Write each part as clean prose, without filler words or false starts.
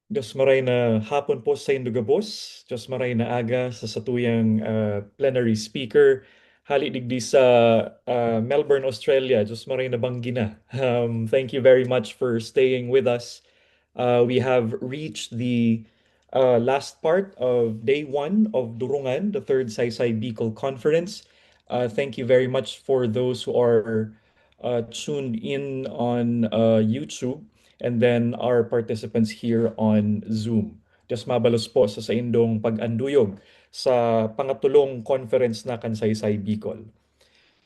Diyos maray na hapon po sa Indugabos, Diyos maray na aga sa satuyang plenary speaker. Hali digdi sa Melbourne, Australia. Diyos maray na banggina. Thank you very much for staying with us. We have reached the last part of day one of Durungán, the third Saysay Bicol Conference. Thank you very much for those who are tuned in on YouTube and then our participants here on Zoom. Diyos mabalos po sa indong pag-anduyog sa pangatulong conference na Kansaysay Bicol.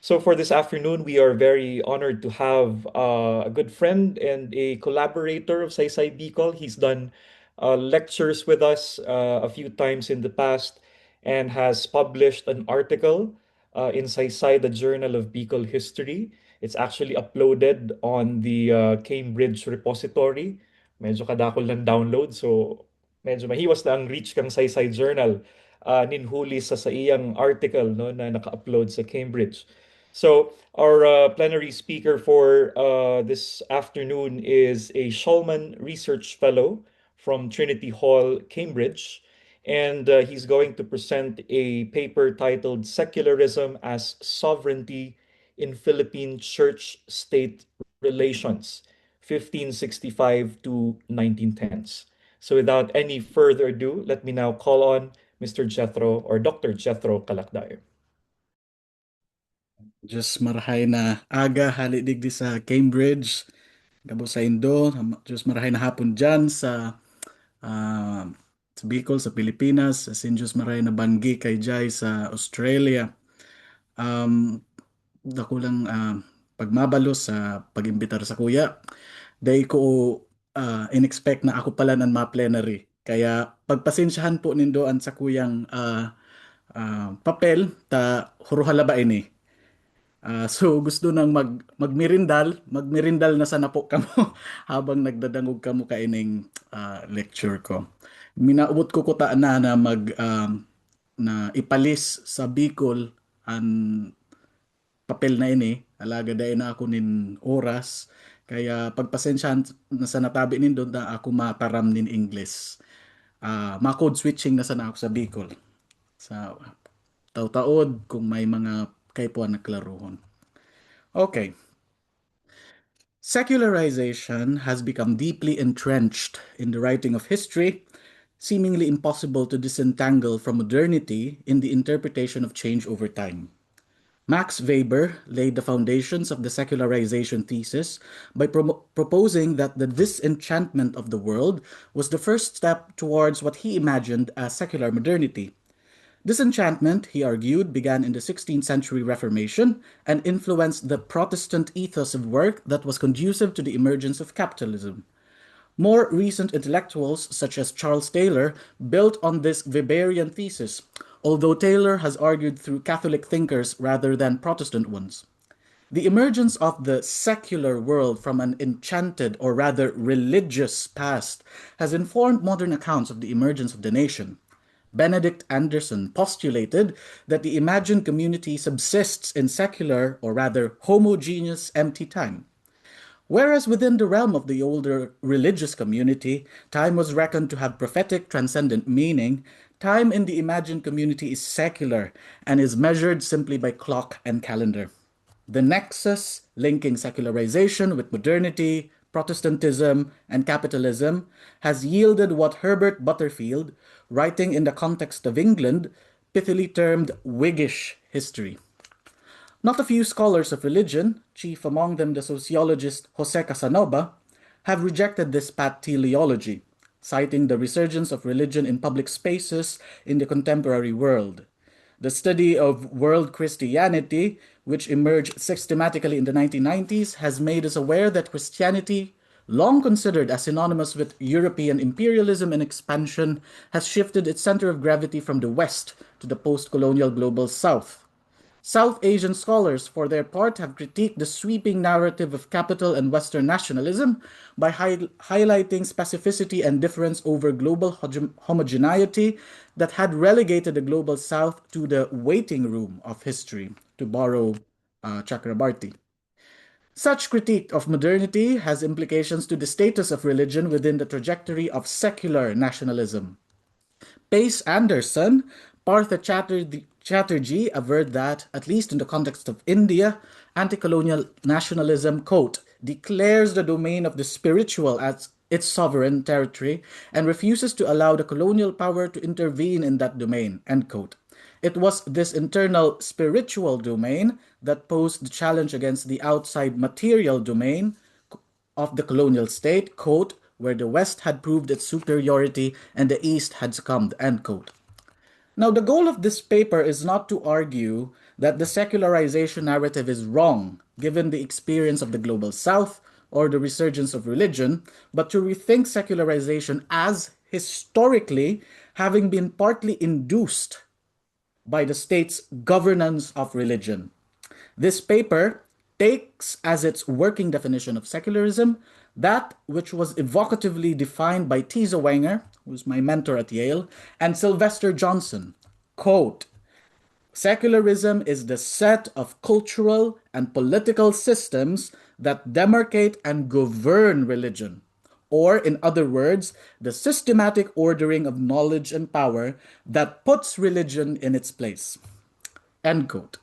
So for this afternoon, we are very honored to have a good friend and a collaborator of Saysay Bicol. He's done lectures with us a few times in the past and has published an article in Saysay, the Journal of Bicol History. It's actually uploaded on the Cambridge repository. Medyo kadakol ng download, so medyo mahiwas na ang reach kang Saysay Journal ninhuli sa iyang article no, na naka-upload sa Cambridge. So our plenary speaker for this afternoon is a Shulman Research Fellow from Trinity Hall, Cambridge, and he's going to present a paper titled Secularism as Sovereignty in Philippine Church-State Relations, 1565 to 1910s. So without any further ado, let me now call on Mr. Jethro or Dr. Jethro Calacday. Diyos marahay na aga halidigdi sa Cambridge, gabo sa Indo. Diyos marahay na hapon dyan ah, sa Bicol, sa Pilipinas. Asin Diyos marahay na banggi kay Jai sa Australia. Um, Dako lang pagmabalo sa pag-imbitar sa kuya. Day ko in-expect na ako pala nan ma-plenary. Kaya pagpasensyahan po nindoan sa kuyang papel ta huruhala ba ini. So gusto nang magmirindal na sana po kamo habang nagdadangog kamo kaining lecture ko. Minaubot ko kutaan na na ipalis sa Bicol ang papel na ini, alaga dahil na ako nin oras, kaya pagpasensyahan na sa natabi nindo na ako mataram nin English. Ma-code switching na sana ako sa Bicol. Sa taud-taod kung may mga kaypuan na klaruhon. Okay. Secularization has become deeply entrenched in the writing of history, seemingly impossible to disentangle from modernity in the interpretation of change over time. Max Weber laid the foundations of the secularization thesis by proposing that the disenchantment of the world was the first step towards what he imagined as secular modernity. Disenchantment, he argued, began in the 16th century Reformation and influenced the Protestant ethos of work that was conducive to the emergence of capitalism. More recent intellectuals, such as Charles Taylor, built on this Weberian thesis, although Taylor has argued through Catholic thinkers rather than Protestant ones. The emergence of the secular world from an enchanted, or rather religious, past has informed modern accounts of the emergence of the nation. Benedict Anderson postulated that the imagined community subsists in secular, or rather homogeneous, empty time. Whereas within the realm of the older religious community, time was reckoned to have prophetic, transcendent meaning, time in the imagined community is secular and is measured simply by clock and calendar. The nexus linking secularization with modernity, Protestantism, and capitalism has yielded what Herbert Butterfield, writing in the context of England, pithily termed Whiggish history. Not a few scholars of religion, chief among them the sociologist Jose Casanova, have rejected this pat teleology, citing the resurgence of religion in public spaces in the contemporary world. The study of world Christianity, which emerged systematically in the 1990s, has made us aware that Christianity, long considered as synonymous with European imperialism and expansion, has shifted its center of gravity from the West to the post-colonial global South. South Asian scholars, for their part, have critiqued the sweeping narrative of capital and Western nationalism by highlighting specificity and difference over global homogeneity that had relegated the global South to the waiting room of history, to borrow Chakrabarti. Such critique of modernity has implications to the status of religion within the trajectory of secular nationalism. Pace Anderson, Partha Chatterjee averred that, at least in the context of India, anti-colonial nationalism, quote, declares the domain of the spiritual as its sovereign territory and refuses to allow the colonial power to intervene in that domain, end quote. It was this internal spiritual domain that posed the challenge against the outside material domain of the colonial state, quote, where the West had proved its superiority and the East had succumbed, end quote. Now, the goal of this paper is not to argue that the secularization narrative is wrong, given the experience of the global South or the resurgence of religion, but to rethink secularization as historically having been partly induced by the state's governance of religion. This paper takes as its working definition of secularism that which was evocatively defined by Tisa Wenger, who's my mentor at Yale, and Sylvester Johnson. Quote, secularism is the set of cultural and political systems that demarcate and govern religion. Or, in other words, the systematic ordering of knowledge and power that puts religion in its place. End quote.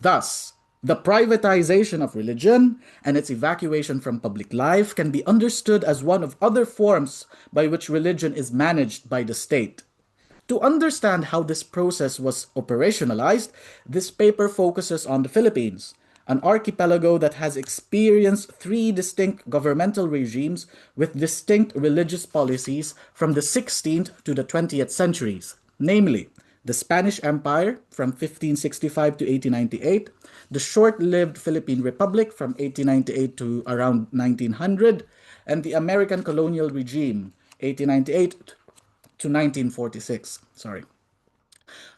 Thus, the privatization of religion and its evacuation from public life can be understood as one of other forms by which religion is managed by the state. To understand how this process was operationalized, this paper focuses on the Philippines, an archipelago that has experienced three distinct governmental regimes with distinct religious policies from the 16th to the 20th centuries, namely the Spanish Empire from 1565 to 1898, the short-lived Philippine Republic from 1898 to around 1900, and the American colonial regime 1898 to 1946. Sorry.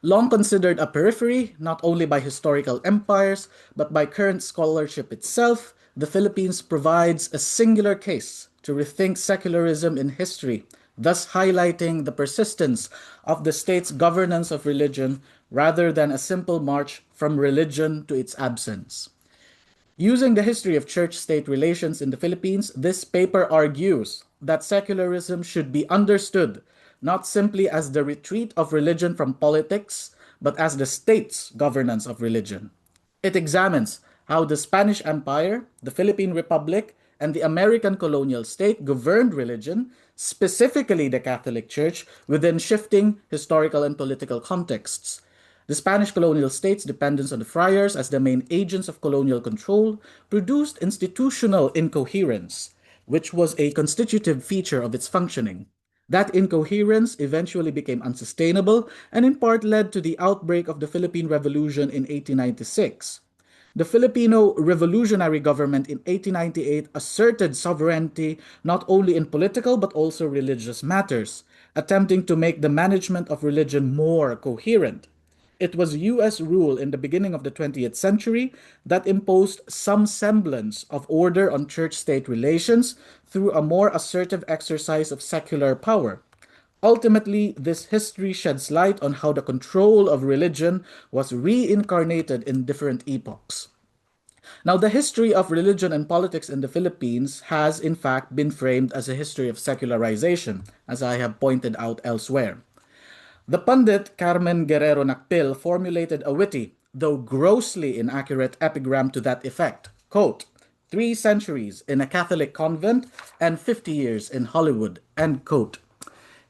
Long considered a periphery, not only by historical empires, but by current scholarship itself, the Philippines provides a singular case to rethink secularism in history, thus highlighting the persistence of the state's governance of religion rather than a simple march from religion to its absence. Using the history of church-state relations in the Philippines, this paper argues that secularism should be understood not simply as the retreat of religion from politics, but as the state's governance of religion. It examines how the Spanish Empire, the Philippine Republic, and the American colonial state governed religion, specifically the Catholic Church, within shifting historical and political contexts. The Spanish colonial state's dependence on the friars as the main agents of colonial control produced institutional incoherence, which was a constitutive feature of its functioning. That incoherence eventually became unsustainable and in part led to the outbreak of the Philippine Revolution in 1896. The Filipino revolutionary government in 1898 asserted sovereignty not only in political but also religious matters, attempting to make the management of religion more coherent. It was US rule in the beginning of the 20th century that imposed some semblance of order on church state relations through a more assertive exercise of secular power. Ultimately, this history sheds light on how the control of religion was reincarnated in different epochs. Now, the history of religion and politics in the Philippines has, in fact, been framed as a history of secularization, as I have pointed out elsewhere. The pundit Carmen Guerrero Nakpil formulated a witty, though grossly inaccurate epigram to that effect. Quote, 3 centuries in a Catholic convent and 50 years in Hollywood, end quote.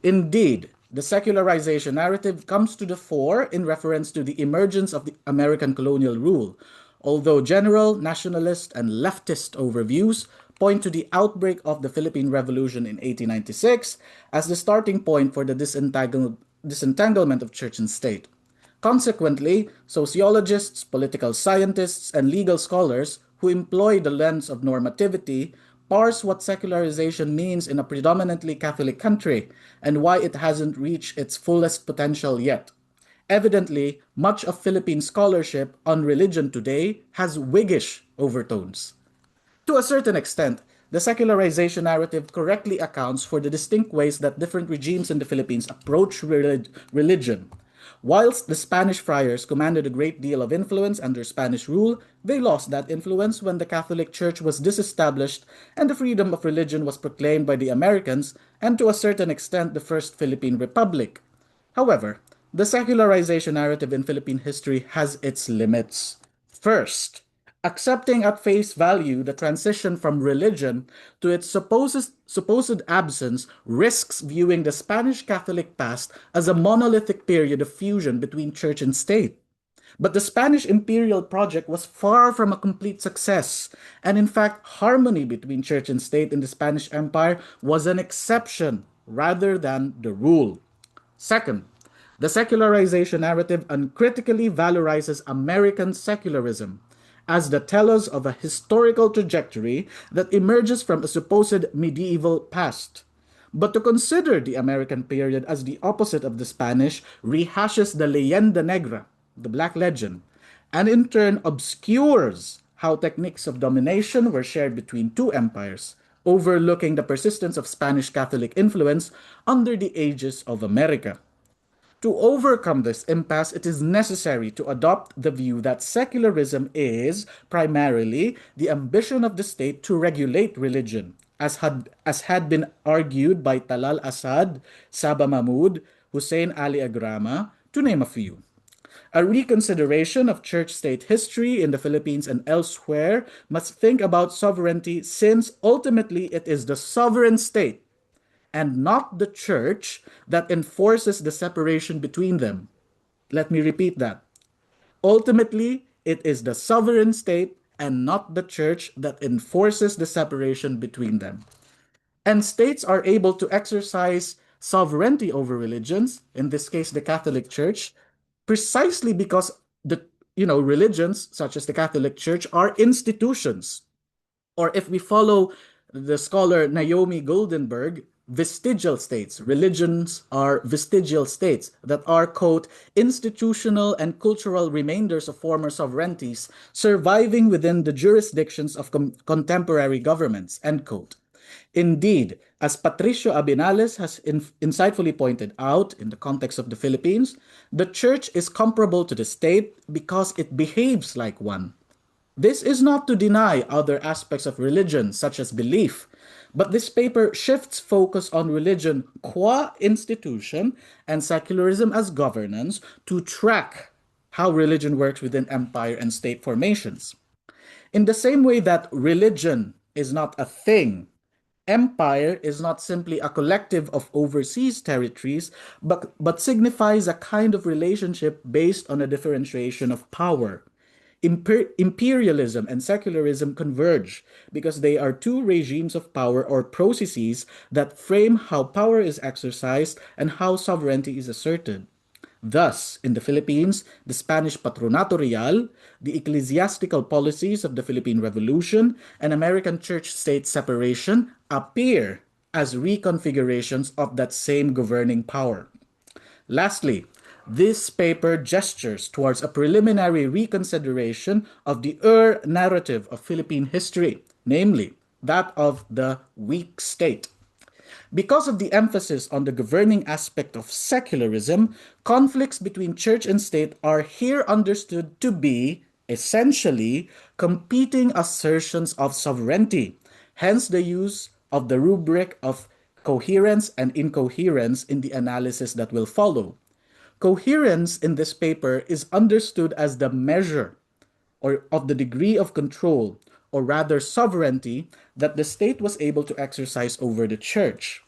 Indeed, the secularization narrative comes to the fore in reference to the emergence of the American colonial rule, although general, nationalist, and leftist overviews point to the outbreak of the Philippine Revolution in 1896 as the starting point for the disentanglement of church and state. Consequently, sociologists, political scientists, and legal scholars who employ the lens of normativity parse what secularization means in a predominantly Catholic country and why it hasn't reached its fullest potential yet. Evidently, much of Philippine scholarship on religion today has Whiggish overtones. To a certain extent, the secularization narrative correctly accounts for the distinct ways that different regimes in the Philippines approach religion. Whilst the Spanish friars commanded a great deal of influence under Spanish rule, they lost that influence when the Catholic Church was disestablished and the freedom of religion was proclaimed by the Americans and to a certain extent the First Philippine Republic. However, the secularization narrative in Philippine history has its limits. First, accepting at face value the transition from religion to its supposed absence risks viewing the Spanish Catholic past as a monolithic period of fusion between church and state. But the Spanish imperial project was far from a complete success, and in fact, harmony between church and state in the Spanish Empire was an exception rather than the rule. Second, the secularization narrative uncritically valorizes American secularism as the tellers of a historical trajectory that emerges from a supposed medieval past. But to consider the American period as the opposite of the Spanish rehashes the leyenda negra, the black legend, and in turn obscures how techniques of domination were shared between two empires, overlooking the persistence of Spanish Catholic influence under the aegis of America. To overcome this impasse, it is necessary to adopt the view that secularism is primarily the ambition of the state to regulate religion, as had been argued by Talal Asad, Saba Mahmud, Hussein Ali Agrama, to name a few. A reconsideration of church state history in the Philippines and elsewhere must think about sovereignty since ultimately it is the sovereign state and not the church that enforces the separation between them. Let me repeat that. Ultimately, it is the sovereign state and not the church that enforces the separation between them. And states are able to exercise sovereignty over religions, in this case the Catholic Church, precisely because the religions such as the Catholic Church are institutions, or if we follow the scholar Naomi Goldenberg, vestigial states. Religions are vestigial states that are, quote, institutional and cultural remainders of former sovereignties surviving within the jurisdictions of contemporary governments, end quote. Indeed, as Patricio Abinales has insightfully pointed out in the context of the Philippines, the church is comparable to the state because it behaves like one. This is not to deny other aspects of religion, such as belief, but this paper shifts focus on religion qua institution and secularism as governance to track how religion works within empire and state formations. In the same way that religion is not a thing, empire is not simply a collective of overseas territories, but signifies a kind of relationship based on a differentiation of power. Imperialism and secularism converge because they are two regimes of power or processes that frame how power is exercised and how sovereignty is asserted. Thus, in the Philippines, the Spanish Patronato Real, the ecclesiastical policies of the Philippine Revolution, and American church-state separation appear as reconfigurations of that same governing power. Lastly, this paper gestures towards a preliminary reconsideration of the narrative of Philippine history, namely that of the weak state. Because of the emphasis on the governing aspect of secularism, conflicts between church and state are here understood to be, essentially, competing assertions of sovereignty, hence the use of the rubric of coherence and incoherence in the analysis that will follow. Coherence in this paper is understood as the measure or of the degree of control, or rather sovereignty, that the state was able to exercise over the church.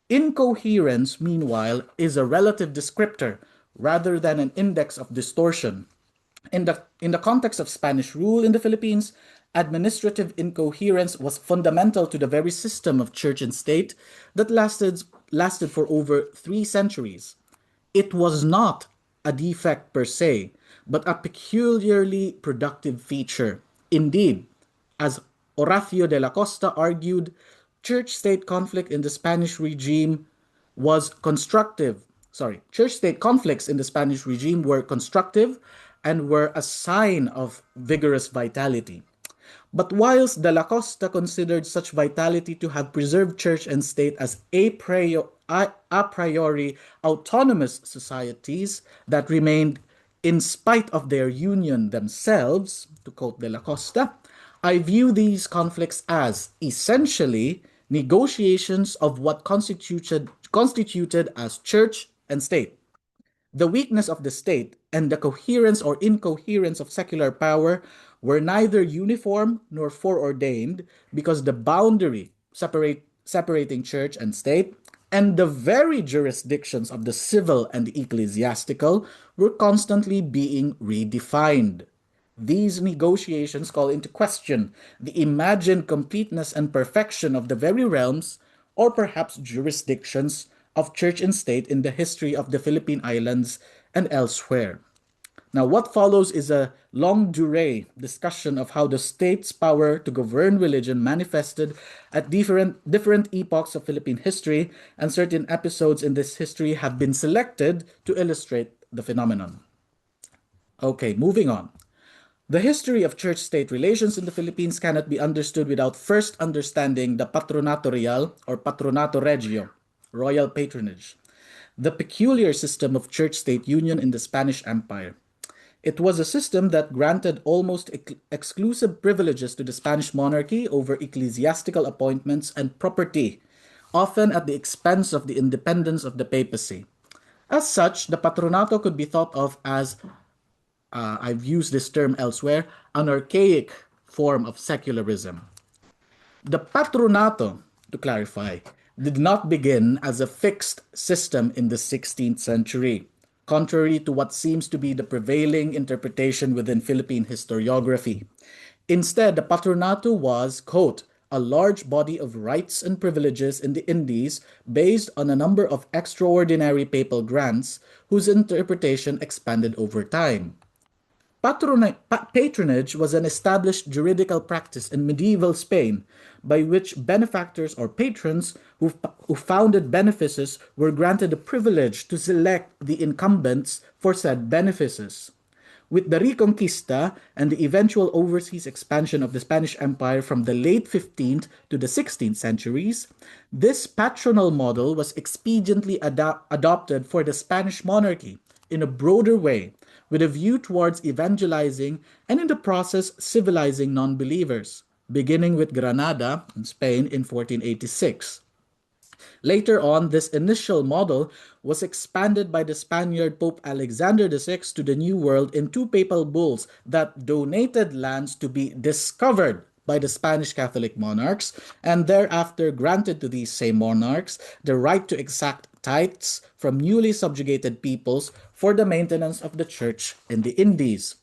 Incoherence, meanwhile, is a relative descriptor rather than an index of distortion. In the context of Spanish rule in the Philippines, administrative incoherence was fundamental to the very system of church and state that lasted for over 3 centuries. It was not a defect per se, but a peculiarly productive feature. Indeed, as Horacio de la Costa argued, church state conflict in the Spanish regime was constructive. Sorry, church state conflicts in the Spanish regime were constructive and were a sign of vigorous vitality. But whilst Dalla Costa considered such vitality to have preserved church and state as a priori autonomous societies that remained in spite of their union themselves, to quote Della Costa, I view these conflicts as essentially negotiations of what constituted as church and state. The weakness of the state and the coherence or incoherence of secular power were neither uniform nor foreordained because the boundary separating church and state and the very jurisdictions of the civil and ecclesiastical were constantly being redefined. These negotiations call into question the imagined completeness and perfection of the very realms, or perhaps jurisdictions, of church and state in the history of the Philippine Islands and elsewhere. Now, what follows is a longue durée discussion of how the state's power to govern religion manifested at different epochs of Philippine history, and certain episodes in this history have been selected to illustrate the phenomenon. Okay, moving on. The history of church state relations in the Philippines cannot be understood without first understanding the Patronato Real or Patronato Regio, royal patronage, the peculiar system of church state union in the Spanish Empire. It was a system that granted almost exclusive privileges to the Spanish monarchy over ecclesiastical appointments and property, often at the expense of the independence of the papacy. As such, the patronato could be thought of as, I've used this term elsewhere, an archaic form of secularism. The patronato, to clarify, did not begin as a fixed system in the 16th century, contrary to what seems to be the prevailing interpretation within Philippine historiography. Instead, the patronato was, quote, a large body of rights and privileges in the Indies based on a number of extraordinary papal grants whose interpretation expanded over time. Patronage was an established juridical practice in medieval Spain by which benefactors or patrons who founded benefices were granted the privilege to select the incumbents for said benefices. With the Reconquista and the eventual overseas expansion of the Spanish Empire from the late 15th to the 16th centuries, this patronal model was expediently adopted for the Spanish monarchy in a broader way, with a view towards evangelizing and in the process civilizing non believers, beginning with Granada in Spain in 1486. Later on, this initial model was expanded by the Spaniard Pope Alexander VI to the New World in two papal bulls that donated lands to be discovered by the Spanish Catholic monarchs and thereafter granted to these same monarchs the right to exact tithes from newly subjugated peoples for the maintenance of the church in the Indies.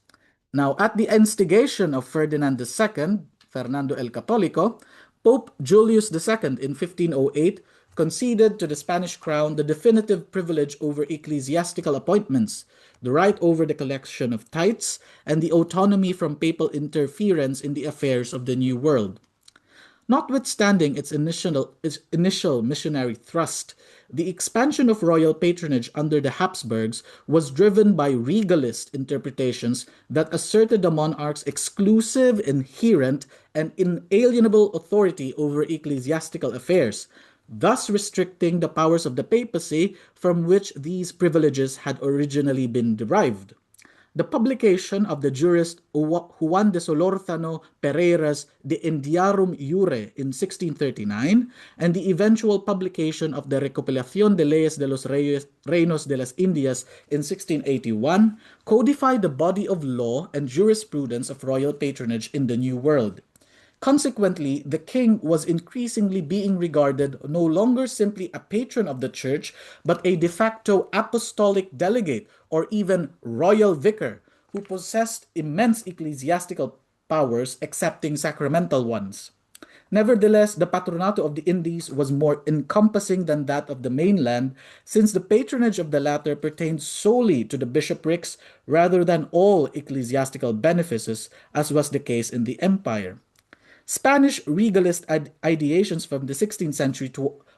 Now, at the instigation of Ferdinand II, Fernando el Católico, Pope Julius II in 1508 conceded to the Spanish crown the definitive privilege over ecclesiastical appointments, the right over the collection of tithes, and the autonomy from papal interference in the affairs of the New World. Notwithstanding its initial missionary thrust, the expansion of royal patronage under the Habsburgs was driven by regalist interpretations that asserted the monarch's exclusive, inherent, and inalienable authority over ecclesiastical affairs, thus restricting the powers of the papacy from which these privileges had originally been derived. The publication of the jurist Juan de Solórzano Pereira's De Indiarum Iure in 1639 and the eventual publication of the Recopilación de Leyes de los Reinos de las Indias in 1681 codified the body of law and jurisprudence of royal patronage in the New World. Consequently, the king was increasingly being regarded no longer simply a patron of the church, but a de facto apostolic delegate or even royal vicar who possessed immense ecclesiastical powers excepting sacramental ones. Nevertheless, the patronato of the Indies was more encompassing than that of the mainland, since the patronage of the latter pertained solely to the bishoprics rather than all ecclesiastical benefices, as was the case in the empire. Spanish regalist ideations from the 16th century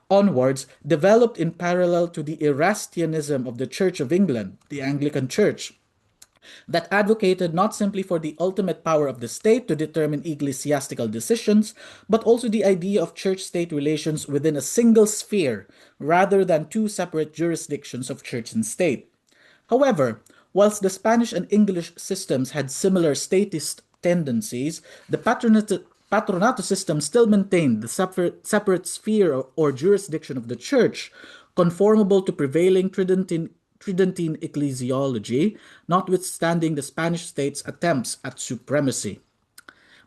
onwards developed in parallel to the Erastianism of the Church of England, the Anglican Church, that advocated not simply for the ultimate power of the state to determine ecclesiastical decisions, but also the idea of church state relations within a single sphere rather than two separate jurisdictions of church and state. However, whilst the Spanish and English systems had similar statist tendencies, the patronato system still maintained the separate sphere or jurisdiction of the church, conformable to prevailing Tridentine ecclesiology, notwithstanding the Spanish state's attempts at supremacy.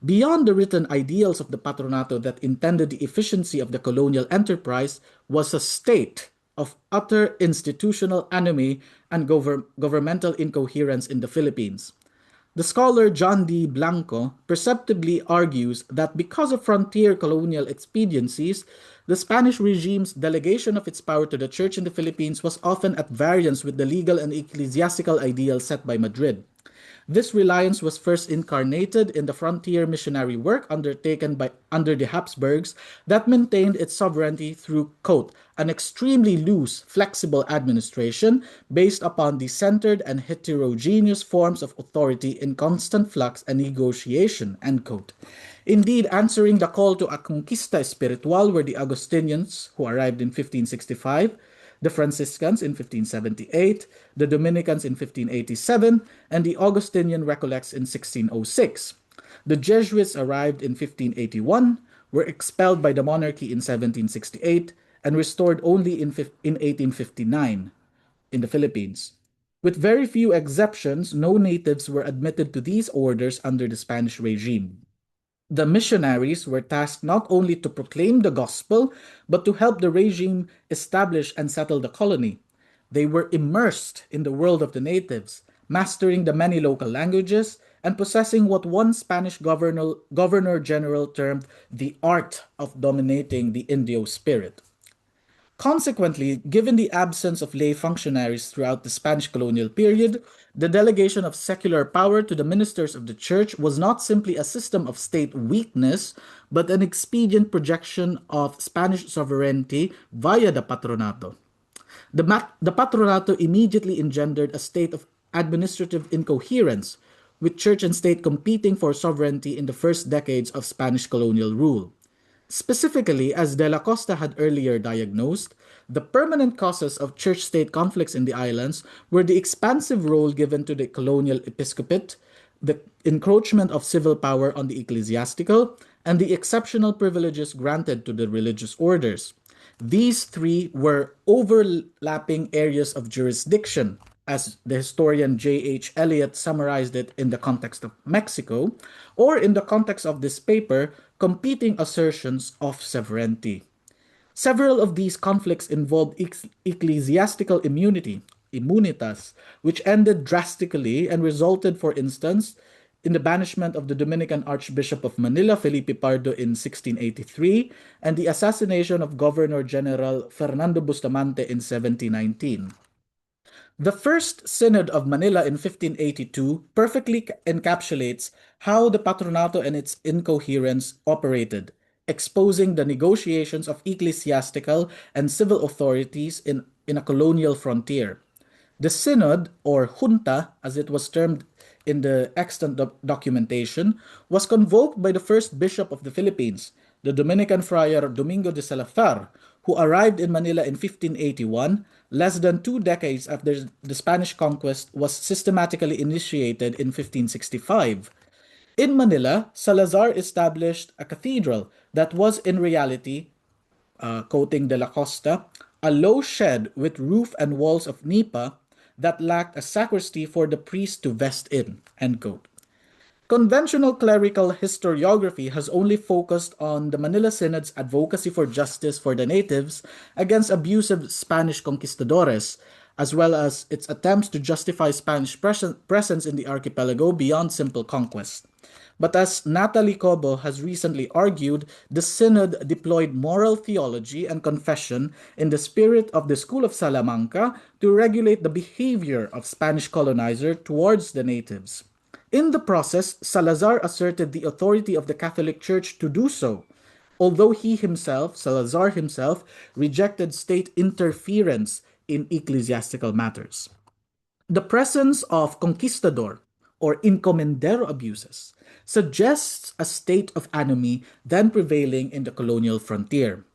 Beyond the written ideals of the patronato that intended the efficiency of the colonial enterprise was a state of utter institutional anomie and governmental incoherence in the Philippines. The scholar John D. Blanco perceptibly argues that because of frontier colonial expediencies, the Spanish regime's delegation of its power to the church in the Philippines was often at variance with the legal and ecclesiastical ideals set by Madrid. This reliance was first incarnated in the frontier missionary work undertaken under the Habsburgs that maintained its sovereignty through, quote, an extremely loose, flexible administration based upon the centered and heterogeneous forms of authority in constant flux and negotiation, end quote. Indeed, answering the call to a conquista espiritual were the Augustinians, who arrived in 1565, the Franciscans in 1578, the Dominicans in 1587, and the Augustinian Recollects in 1606. The Jesuits arrived in 1581, were expelled by the monarchy in 1768, and restored only in 1859 in the Philippines. With very few exceptions, no natives were admitted to these orders under the Spanish regime. The missionaries were tasked not only to proclaim the gospel, but to help the regime establish and settle the colony. They were immersed in the world of the natives, mastering the many local languages and possessing what one Spanish governor general termed the art of dominating the Indio spirit. Consequently, given the absence of lay functionaries throughout the Spanish colonial period, the delegation of secular power to the ministers of the church was not simply a system of state weakness, but an expedient projection of Spanish sovereignty via the patronato. The patronato immediately engendered a state of administrative incoherence, with church and state competing for sovereignty in the first decades of Spanish colonial rule. Specifically, as De La Costa had earlier diagnosed, the permanent causes of church state conflicts in the islands were the expansive role given to the colonial episcopate, the encroachment of civil power on the ecclesiastical, and the exceptional privileges granted to the religious orders. These three were overlapping areas of jurisdiction, as the historian J.H. Eliot summarized it in the context of Mexico, or in the context of this paper, competing assertions of sovereignty. Several of these conflicts involved ecclesiastical immunity, immunitas, which ended drastically and resulted, for instance, in the banishment of the Dominican Archbishop of Manila, Felipe Pardo, in 1683, and the assassination of Governor General Fernando Bustamante in 1719. The First Synod of Manila in 1582 perfectly encapsulates how the patronato and its incoherence operated, exposing the negotiations of ecclesiastical and civil authorities in a colonial frontier. The synod, or junta as it was termed in the extant documentation, was convoked by the first bishop of the Philippines, the Dominican friar Domingo de Salazar, who arrived in Manila in 1581, less than 2 decades after the Spanish conquest was systematically initiated in 1565. In Manila, Salazar established a cathedral that was in reality, quoting De La Costa, a low shed with roof and walls of nipa that lacked a sacristy for the priest to vest in, end quote. Conventional clerical historiography has only focused on the Manila Synod's advocacy for justice for the natives against abusive Spanish conquistadores, as well as its attempts to justify Spanish presence in the archipelago beyond simple conquest. But as Natalie Cobo has recently argued, the Synod deployed moral theology and confession in the spirit of the School of Salamanca to regulate the behavior of Spanish colonizer towards the natives. In the process, Salazar asserted the authority of the Catholic Church to do so, although he himself, Salazar himself, rejected state interference in ecclesiastical matters. The presence of conquistador or encomendero abuses suggests a state of anomie then prevailing in the colonial frontier.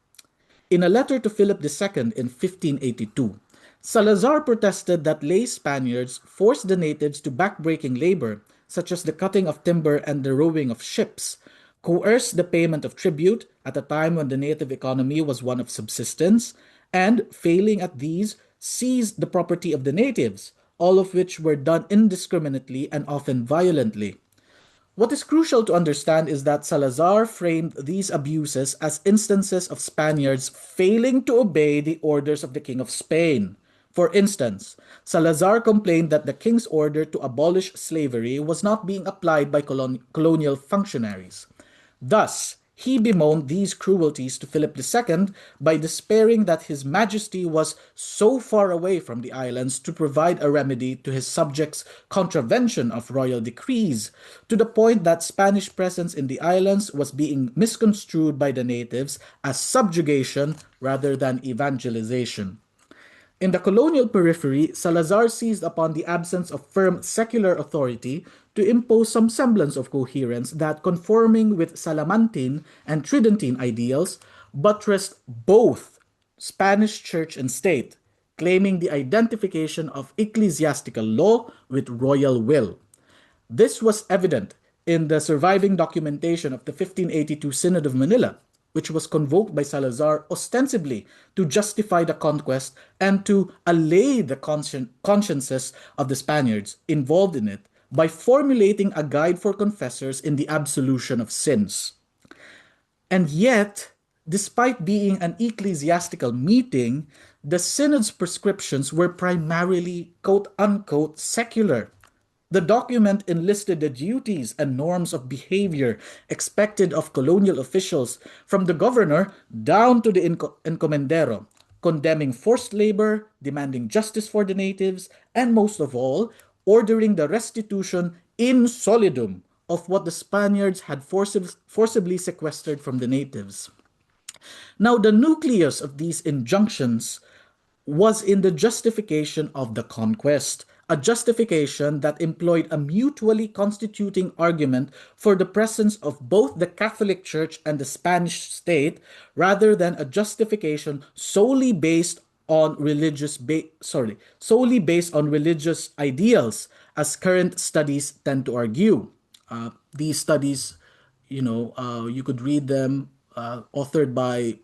In a letter to Philip II in 1582, Salazar protested that lay Spaniards forced the natives to backbreaking labor, such as the cutting of timber and the rowing of ships, coerced the payment of tribute at a time when the native economy was one of subsistence, and, failing at these, seized the property of the natives, all of which were done indiscriminately and often violently. What is crucial to understand is that Salazar framed these abuses as instances of Spaniards failing to obey the orders of the King of Spain. For instance, Salazar complained that the king's order to abolish slavery was not being applied by colonial functionaries. Thus, he bemoaned these cruelties to Philip II by despairing that His Majesty was so far away from the islands to provide a remedy to his subjects' contravention of royal decrees, to the point that Spanish presence in the islands was being misconstrued by the natives as subjugation rather than evangelization. In the colonial periphery, Salazar seized upon the absence of firm secular authority to impose some semblance of coherence that, conforming with Salamantine and Tridentine ideals, buttressed both Spanish church and state, claiming the identification of ecclesiastical law with royal will. This was evident in the surviving documentation of the 1582 Synod of Manila, which was convoked by Salazar ostensibly to justify the conquest and to allay the consciences of the Spaniards involved in it by formulating a guide for confessors in the absolution of sins. And yet, despite being an ecclesiastical meeting, the synod's prescriptions were primarily quote unquote secular. The document enlisted the duties and norms of behavior expected of colonial officials from the governor down to the encomendero, condemning forced labor, demanding justice for the natives, and most of all, ordering the restitution in solidum of what the Spaniards had forcibly sequestered from the natives. Now, the nucleus of these injunctions was in the justification of the conquest, a justification that employed a mutually constituting argument for the presence of both the Catholic Church and the Spanish state, rather than a justification solely based on religious ideals, as current studies tend to argue. These studies, you could read them, authored by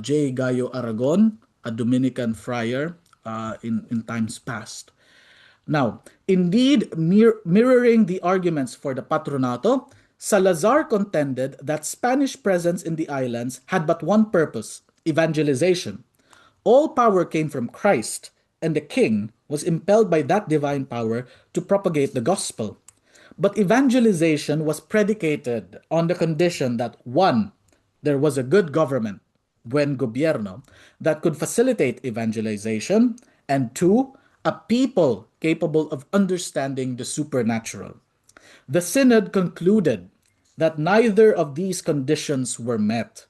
J. Gallo Aragon, a Dominican friar in times past. Now, indeed, mirroring the arguments for the patronato, Salazar contended that Spanish presence in the islands had but one purpose: evangelization. All power came from Christ, and the king was impelled by that divine power to propagate the gospel. But evangelization was predicated on the condition that one, there was a good government, buen gobierno, that could facilitate evangelization, and two, a people capable of understanding the supernatural. The synod concluded that neither of these conditions were met.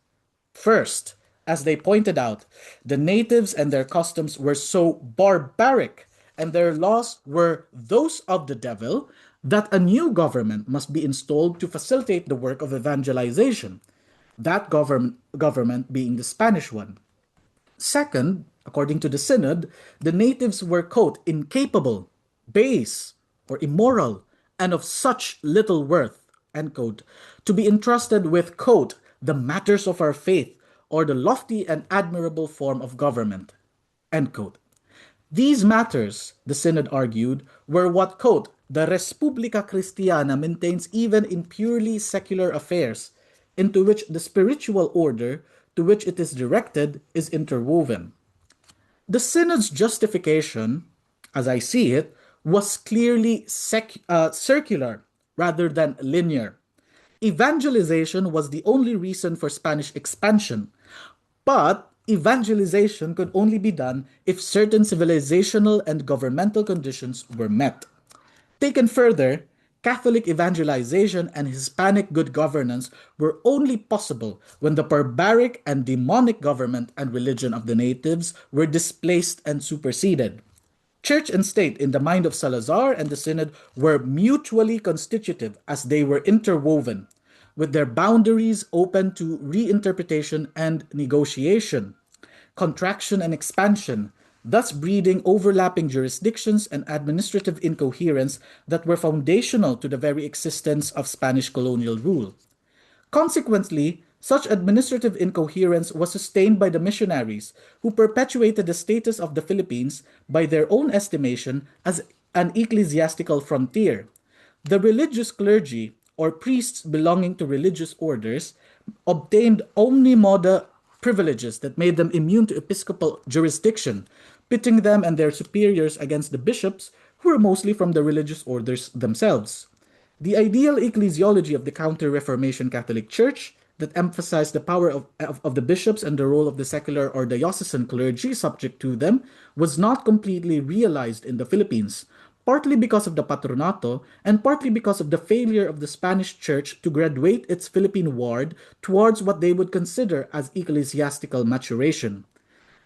First, as they pointed out, the natives and their customs were so barbaric and their laws were those of the devil that a new government must be installed to facilitate the work of evangelization, that government being the Spanish one. Second, according to the synod, the natives were, quote, incapable, base, or immoral, and of such little worth, end quote, to be entrusted with, quote, the matters of our faith, or the lofty and admirable form of government, end quote. These matters, the synod argued, were what, quote, the Respublica Cristiana maintains even in purely secular affairs, into which the spiritual order to which it is directed is interwoven. The synod's justification, as I see it, was clearly circular rather than linear. Evangelization was the only reason for Spanish expansion, but evangelization could only be done if certain civilizational and governmental conditions were met. Taken further, Catholic evangelization and Hispanic good governance were only possible when the barbaric and demonic government and religion of the natives were displaced and superseded. Church and state, in the mind of Salazar and the Synod, were mutually constitutive as they were interwoven, with their boundaries open to reinterpretation and negotiation, contraction and expansion, thus breeding overlapping jurisdictions and administrative incoherence that were foundational to the very existence of Spanish colonial rule. Consequently, such administrative incoherence was sustained by the missionaries, who perpetuated the status of the Philippines, by their own estimation, as an ecclesiastical frontier. The religious clergy, or priests belonging to religious orders, obtained omnimoda privileges that made them immune to episcopal jurisdiction, pitting them and their superiors against the bishops, who were mostly from the religious orders themselves. The ideal ecclesiology of the Counter Reformation Catholic Church, that emphasized the power of the bishops and the role of the secular or diocesan clergy subject to them, was not completely realized in the Philippines, partly because of the patronato and partly because of the failure of the Spanish Church to graduate its Philippine ward towards what they would consider as ecclesiastical maturation.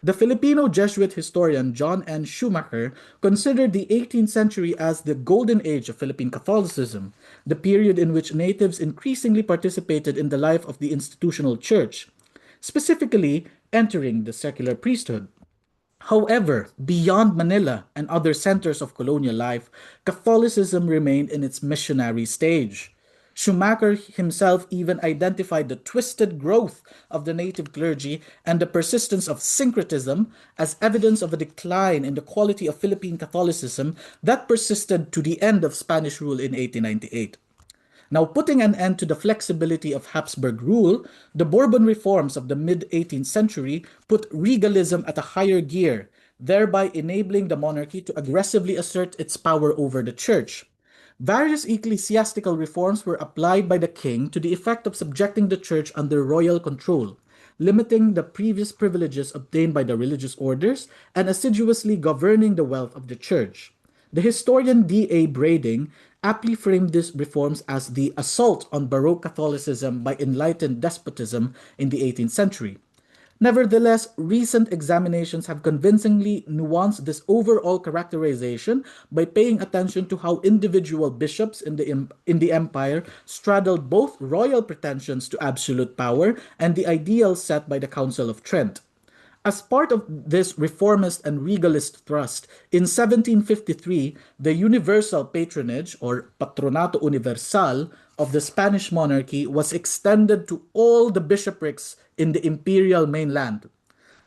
The Filipino Jesuit historian John N. Schumacher considered the 18th century as the golden age of Philippine Catholicism, the period in which natives increasingly participated in the life of the institutional church, specifically entering the secular priesthood. However, beyond Manila and other centers of colonial life, Catholicism remained in its missionary stage. Schumacher himself even identified the twisted growth of the native clergy and the persistence of syncretism as evidence of a decline in the quality of Philippine Catholicism that persisted to the end of Spanish rule in 1898. Now, putting an end to the flexibility of Habsburg rule, the Bourbon reforms of the mid 18th century put regalism at a higher gear, thereby enabling the monarchy to aggressively assert its power over the church. Various ecclesiastical reforms were applied by the king to the effect of subjecting the church under royal control, limiting the previous privileges obtained by the religious orders and assiduously governing the wealth of the church. The historian D.A. Brading aptly framed these reforms as the assault on Baroque Catholicism by enlightened despotism in the 18th century. Nevertheless, recent examinations have convincingly nuanced this overall characterization by paying attention to how individual bishops in the empire straddled both royal pretensions to absolute power and the ideals set by the Council of Trent. As part of this reformist and regalist thrust, in 1753, the universal patronage, or Patronato Universal, of the Spanish monarchy was extended to all the bishoprics in the imperial mainland.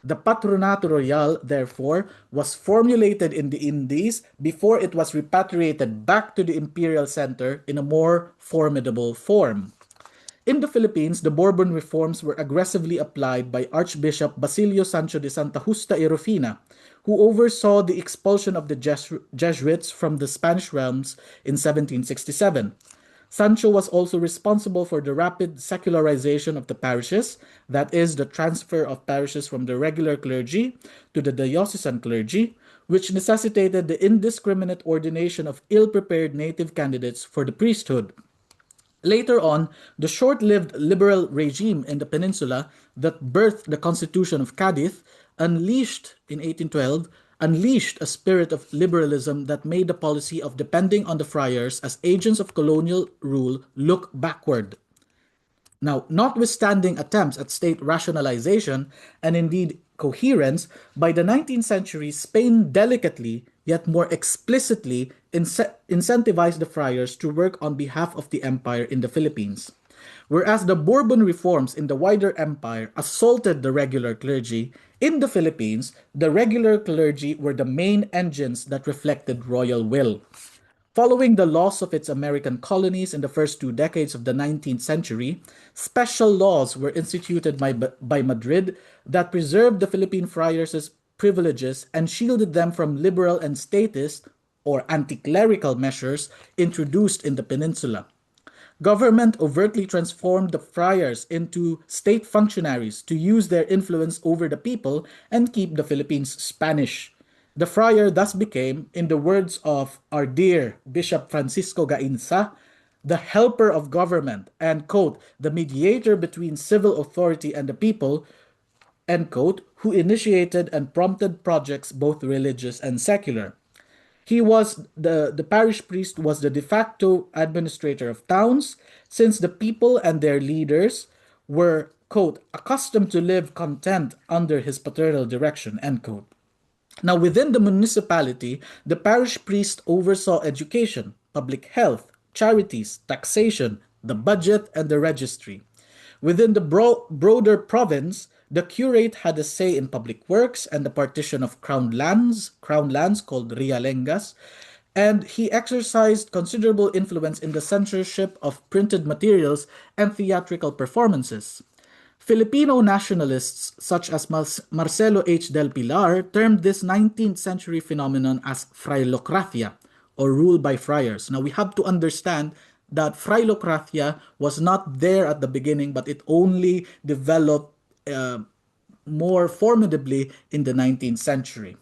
The Patronato Royal, therefore, was formulated in the Indies before it was repatriated back to the imperial center in a more formidable form. In the Philippines, the Bourbon reforms were aggressively applied by Archbishop Basilio Sancho de Santa Justa y Rufina, who oversaw the expulsion of the Jesuits from the Spanish realms in 1767. Sancho was also responsible for the rapid secularization of the parishes, that is, the transfer of parishes from the regular clergy to the diocesan clergy, which necessitated the indiscriminate ordination of ill prepared native candidates for the priesthood. Later on, the short lived liberal regime in the peninsula that birthed the Constitution of Cadiz unleashed in 1812 unleashed a spirit of liberalism that made the policy of depending on the friars as agents of colonial rule look backward. Now, notwithstanding attempts at state rationalization and indeed coherence, by the 19th century, Spain delicately, yet more explicitly, incentivized the friars to work on behalf of the empire in the Philippines. Whereas the Bourbon reforms in the wider empire assaulted the regular clergy, in the Philippines, the regular clergy were the main engines that reflected royal will. Following the loss of its American colonies in the first 2 decades of the 19th century, special laws were instituted by Madrid that preserved the Philippine friars' privileges and shielded them from liberal and statist or anti-clerical measures introduced in the peninsula. Government overtly transformed the friars into state functionaries to use their influence over the people and keep the Philippines Spanish. The friar thus became, in the words of our dear Bishop Francisco Gainza, the helper of government and, quote, the mediator between civil authority and the people, end quote, who initiated and prompted projects both religious and secular. The parish priest was the de facto administrator of towns, since the people and their leaders were, quote, accustomed to live content under his paternal direction, end quote. Now, within the municipality, the parish priest oversaw education, public health, charities, taxation, the budget, and the registry. Within the broader province, the curate had a say in public works and the partition of crown lands called realengas, and he exercised considerable influence in the censorship of printed materials and theatrical performances. Filipino nationalists such as Marcelo H. del Pilar termed this 19th century phenomenon as Frailocracia, or rule by friars. Now we have to understand that Frailocracia was not there at the beginning, but it only developed uh, more formidably in the 19th century.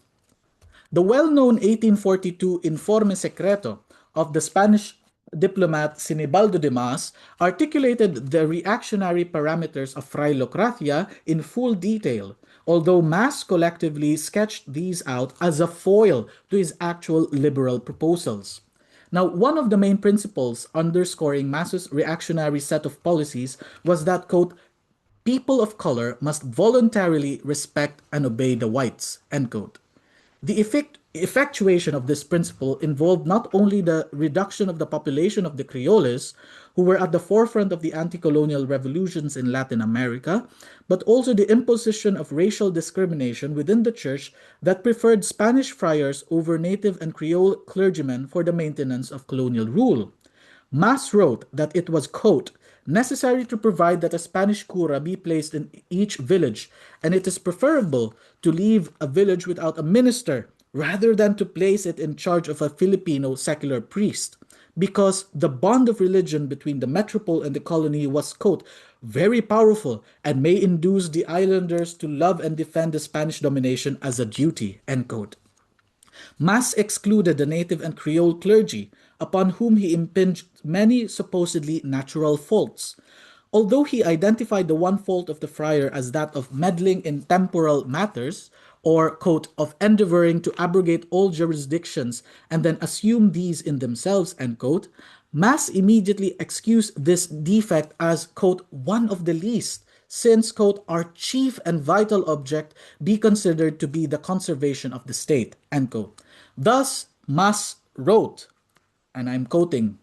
The well-known 1842 Informe Secreto of the Spanish diplomat Sinibaldo de Mas articulated the reactionary parameters of Frailocracia in full detail, although Mas collectively sketched these out as a foil to his actual liberal proposals. Now, one of the main principles underscoring Mas's reactionary set of policies was that, quote, people of color must voluntarily respect and obey the whites, end quote. The effectuation of this principle involved not only the reduction of the population of the Creoles, who were at the forefront of the anti-colonial revolutions in Latin America, but also the imposition of racial discrimination within the church that preferred Spanish friars over native and Creole clergymen for the maintenance of colonial rule. Mas wrote that it was, quote, necessary to provide that a Spanish cura be placed in each village, and it is preferable to leave a village without a minister rather than to place it in charge of a Filipino secular priest, because the bond of religion between the metropole and the colony was, quote, very powerful and may induce the islanders to love and defend the Spanish domination as a duty, end quote. Mas excluded the native and Creole clergy, upon whom he impinged many supposedly natural faults. Although he identified the one fault of the friar as that of meddling in temporal matters, or, quote, of endeavoring to abrogate all jurisdictions and then assume these in themselves, end quote, Mas immediately excused this defect as, quote, one of the least, since, quote, our chief and vital object be considered to be the conservation of the state, end quote. Thus, Mas wrote, and I'm quoting,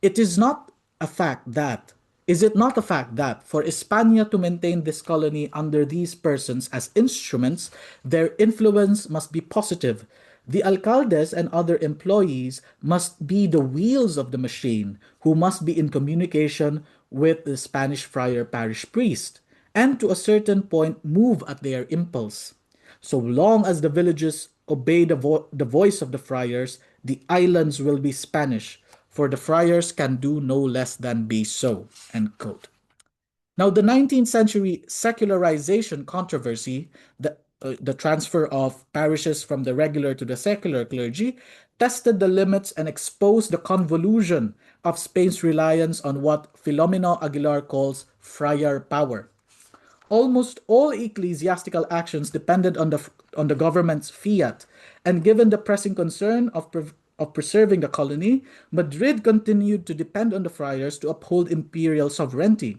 it is not a fact that, is it not a fact that for España to maintain this colony under these persons as instruments, their influence must be positive. The alcaldes and other employees must be the wheels of the machine, who must be in communication with the Spanish friar parish priest, and to a certain point move at their impulse. So long as the villages obey the voice of the friars, the islands will be Spanish, for the friars can do no less than be so. End quote. Now, the 19th century secularization controversy, the transfer of parishes from the regular to the secular clergy, tested the limits and exposed the convolution of Spain's reliance on what Filomeno Aguilar calls friar power. Almost all ecclesiastical actions depended on the government's fiat, and given the pressing concern of preserving the colony, Madrid continued to depend on the friars to uphold imperial sovereignty.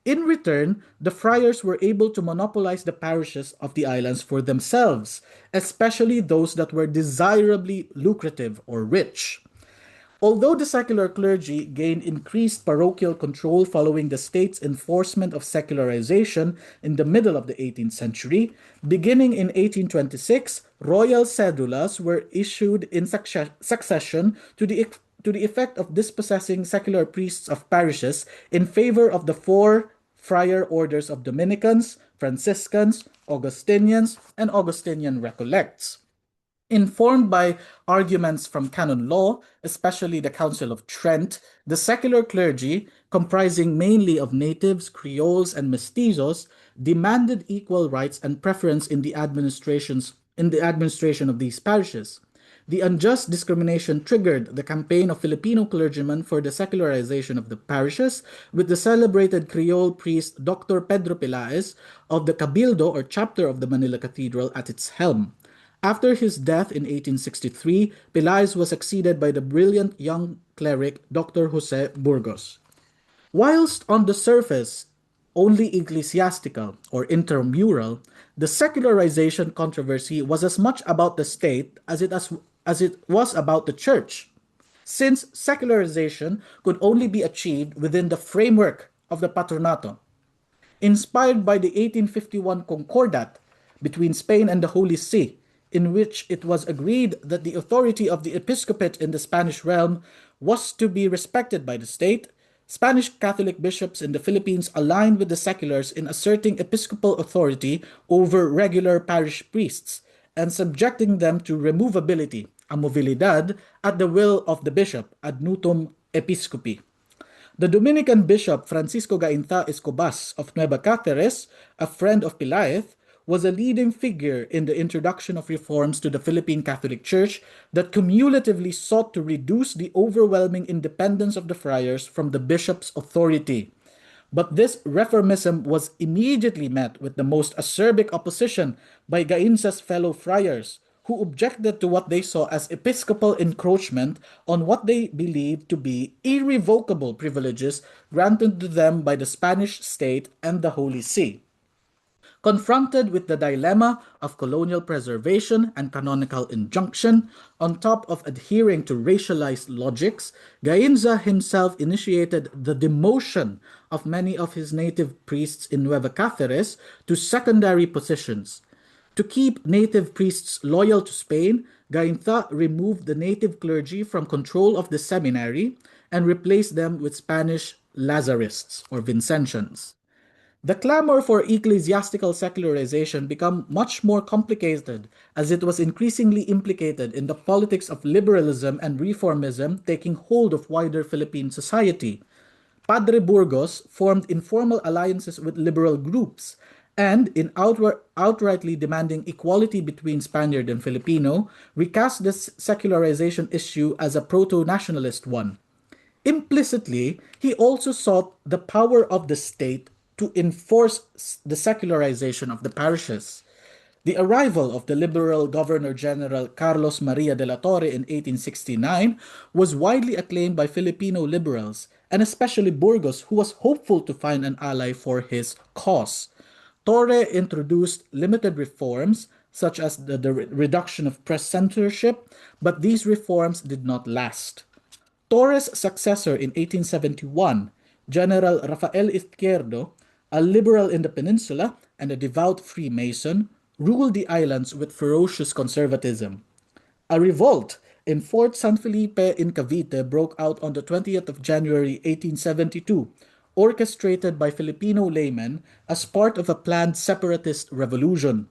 In return, the friars were able to monopolize the parishes of the islands for themselves, especially those that were desirably lucrative or rich. Although the secular clergy gained increased parochial control following the state's enforcement of secularization in the middle of the 18th century, beginning in 1826, royal cedulas were issued in succession to the effect of dispossessing secular priests of parishes in favor of the four friar orders of Dominicans, Franciscans, Augustinians, and Augustinian Recollects. Informed by arguments from canon law, especially the Council of Trent, the secular clergy, comprising mainly of natives, Creoles, and mestizos, demanded equal rights and preference in the administration of these parishes. The unjust discrimination triggered the campaign of Filipino clergymen for the secularization of the parishes, with the celebrated Creole priest Dr. Pedro Pelaez of the Cabildo or chapter of the Manila Cathedral at its helm. After his death in 1863, Pelaez was succeeded by the brilliant young cleric Dr. Jose Burgos. Whilst on the surface only ecclesiastical or intramural, the secularization controversy was as much about the state as it was about the church, since secularization could only be achieved within the framework of the patronato. Inspired by the 1851 Concordat between Spain and the Holy See, in which it was agreed that the authority of the episcopate in the Spanish realm was to be respected by the state, Spanish Catholic bishops in the Philippines aligned with the seculars in asserting episcopal authority over regular parish priests and subjecting them to removability, amovilidad, at the will of the bishop, ad nutum episcopi. The Dominican bishop Francisco Gainta Escobas of Nueva Cáceres, a friend of Pilaez, was a leading figure in the introduction of reforms to the Philippine Catholic Church that cumulatively sought to reduce the overwhelming independence of the friars from the bishop's authority. But this reformism was immediately met with the most acerbic opposition by Gainza's fellow friars, who objected to what they saw as episcopal encroachment on what they believed to be irrevocable privileges granted to them by the Spanish state and the Holy See. Confronted with the dilemma of colonial preservation and canonical injunction, on top of adhering to racialized logics, Gainza himself initiated the demotion of many of his native priests in Nueva Cáceres to secondary positions. To keep native priests loyal to Spain, Gainza removed the native clergy from control of the seminary and replaced them with Spanish Lazarists or Vincentians. The clamor for ecclesiastical secularization became much more complicated as it was increasingly implicated in the politics of liberalism and reformism taking hold of wider Philippine society. Padre Burgos formed informal alliances with liberal groups and, in outrightly demanding equality between Spaniard and Filipino, recast this secularization issue as a proto-nationalist one. Implicitly, he also sought the power of the state to enforce the secularization of the parishes. The arrival of the liberal Governor General Carlos Maria de la Torre in 1869 was widely acclaimed by Filipino liberals, and especially Burgos, who was hopeful to find an ally for his cause. Torre introduced limited reforms, such as the reduction of press censorship, but these reforms did not last. Torres' successor in 1871, General Rafael Izquierdo, a liberal in the peninsula and a devout Freemason, ruled the islands with ferocious conservatism. A revolt in Fort San Felipe in Cavite broke out on the 20th of January 1872, orchestrated by Filipino laymen as part of a planned separatist revolution.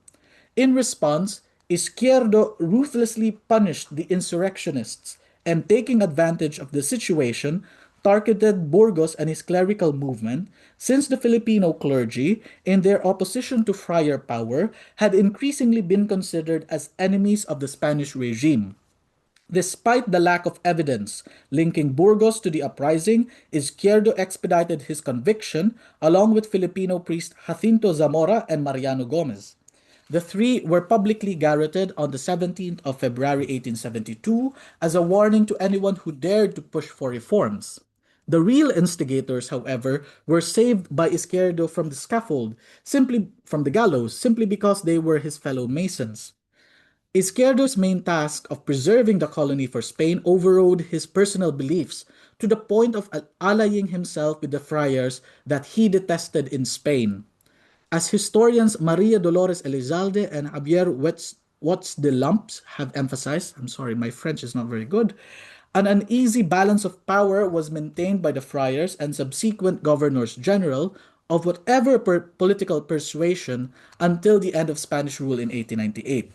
In response, Izquierdo ruthlessly punished the insurrectionists and, taking advantage of the situation, targeted Burgos and his clerical movement, since the Filipino clergy, in their opposition to friar power, had increasingly been considered as enemies of the Spanish regime. Despite the lack of evidence linking Burgos to the uprising, Izquierdo expedited his conviction along with Filipino priest Jacinto Zamora and Mariano Gomez. The three were publicly garroted on the 17th of February 1872 as a warning to anyone who dared to push for reforms. The real instigators, however, were saved by Izquierdo from the scaffold, simply from the gallows, simply because they were his fellow Masons. Izquierdo's main task of preserving the colony for Spain overrode his personal beliefs to the point of allying himself with the friars that he detested in Spain. As historians Maria Dolores Elizalde and Javier Watts de Lamps have emphasized, I'm sorry, my French is not very good, an uneasy balance of power was maintained by the friars and subsequent governors general of whatever political persuasion until the end of Spanish rule in 1898.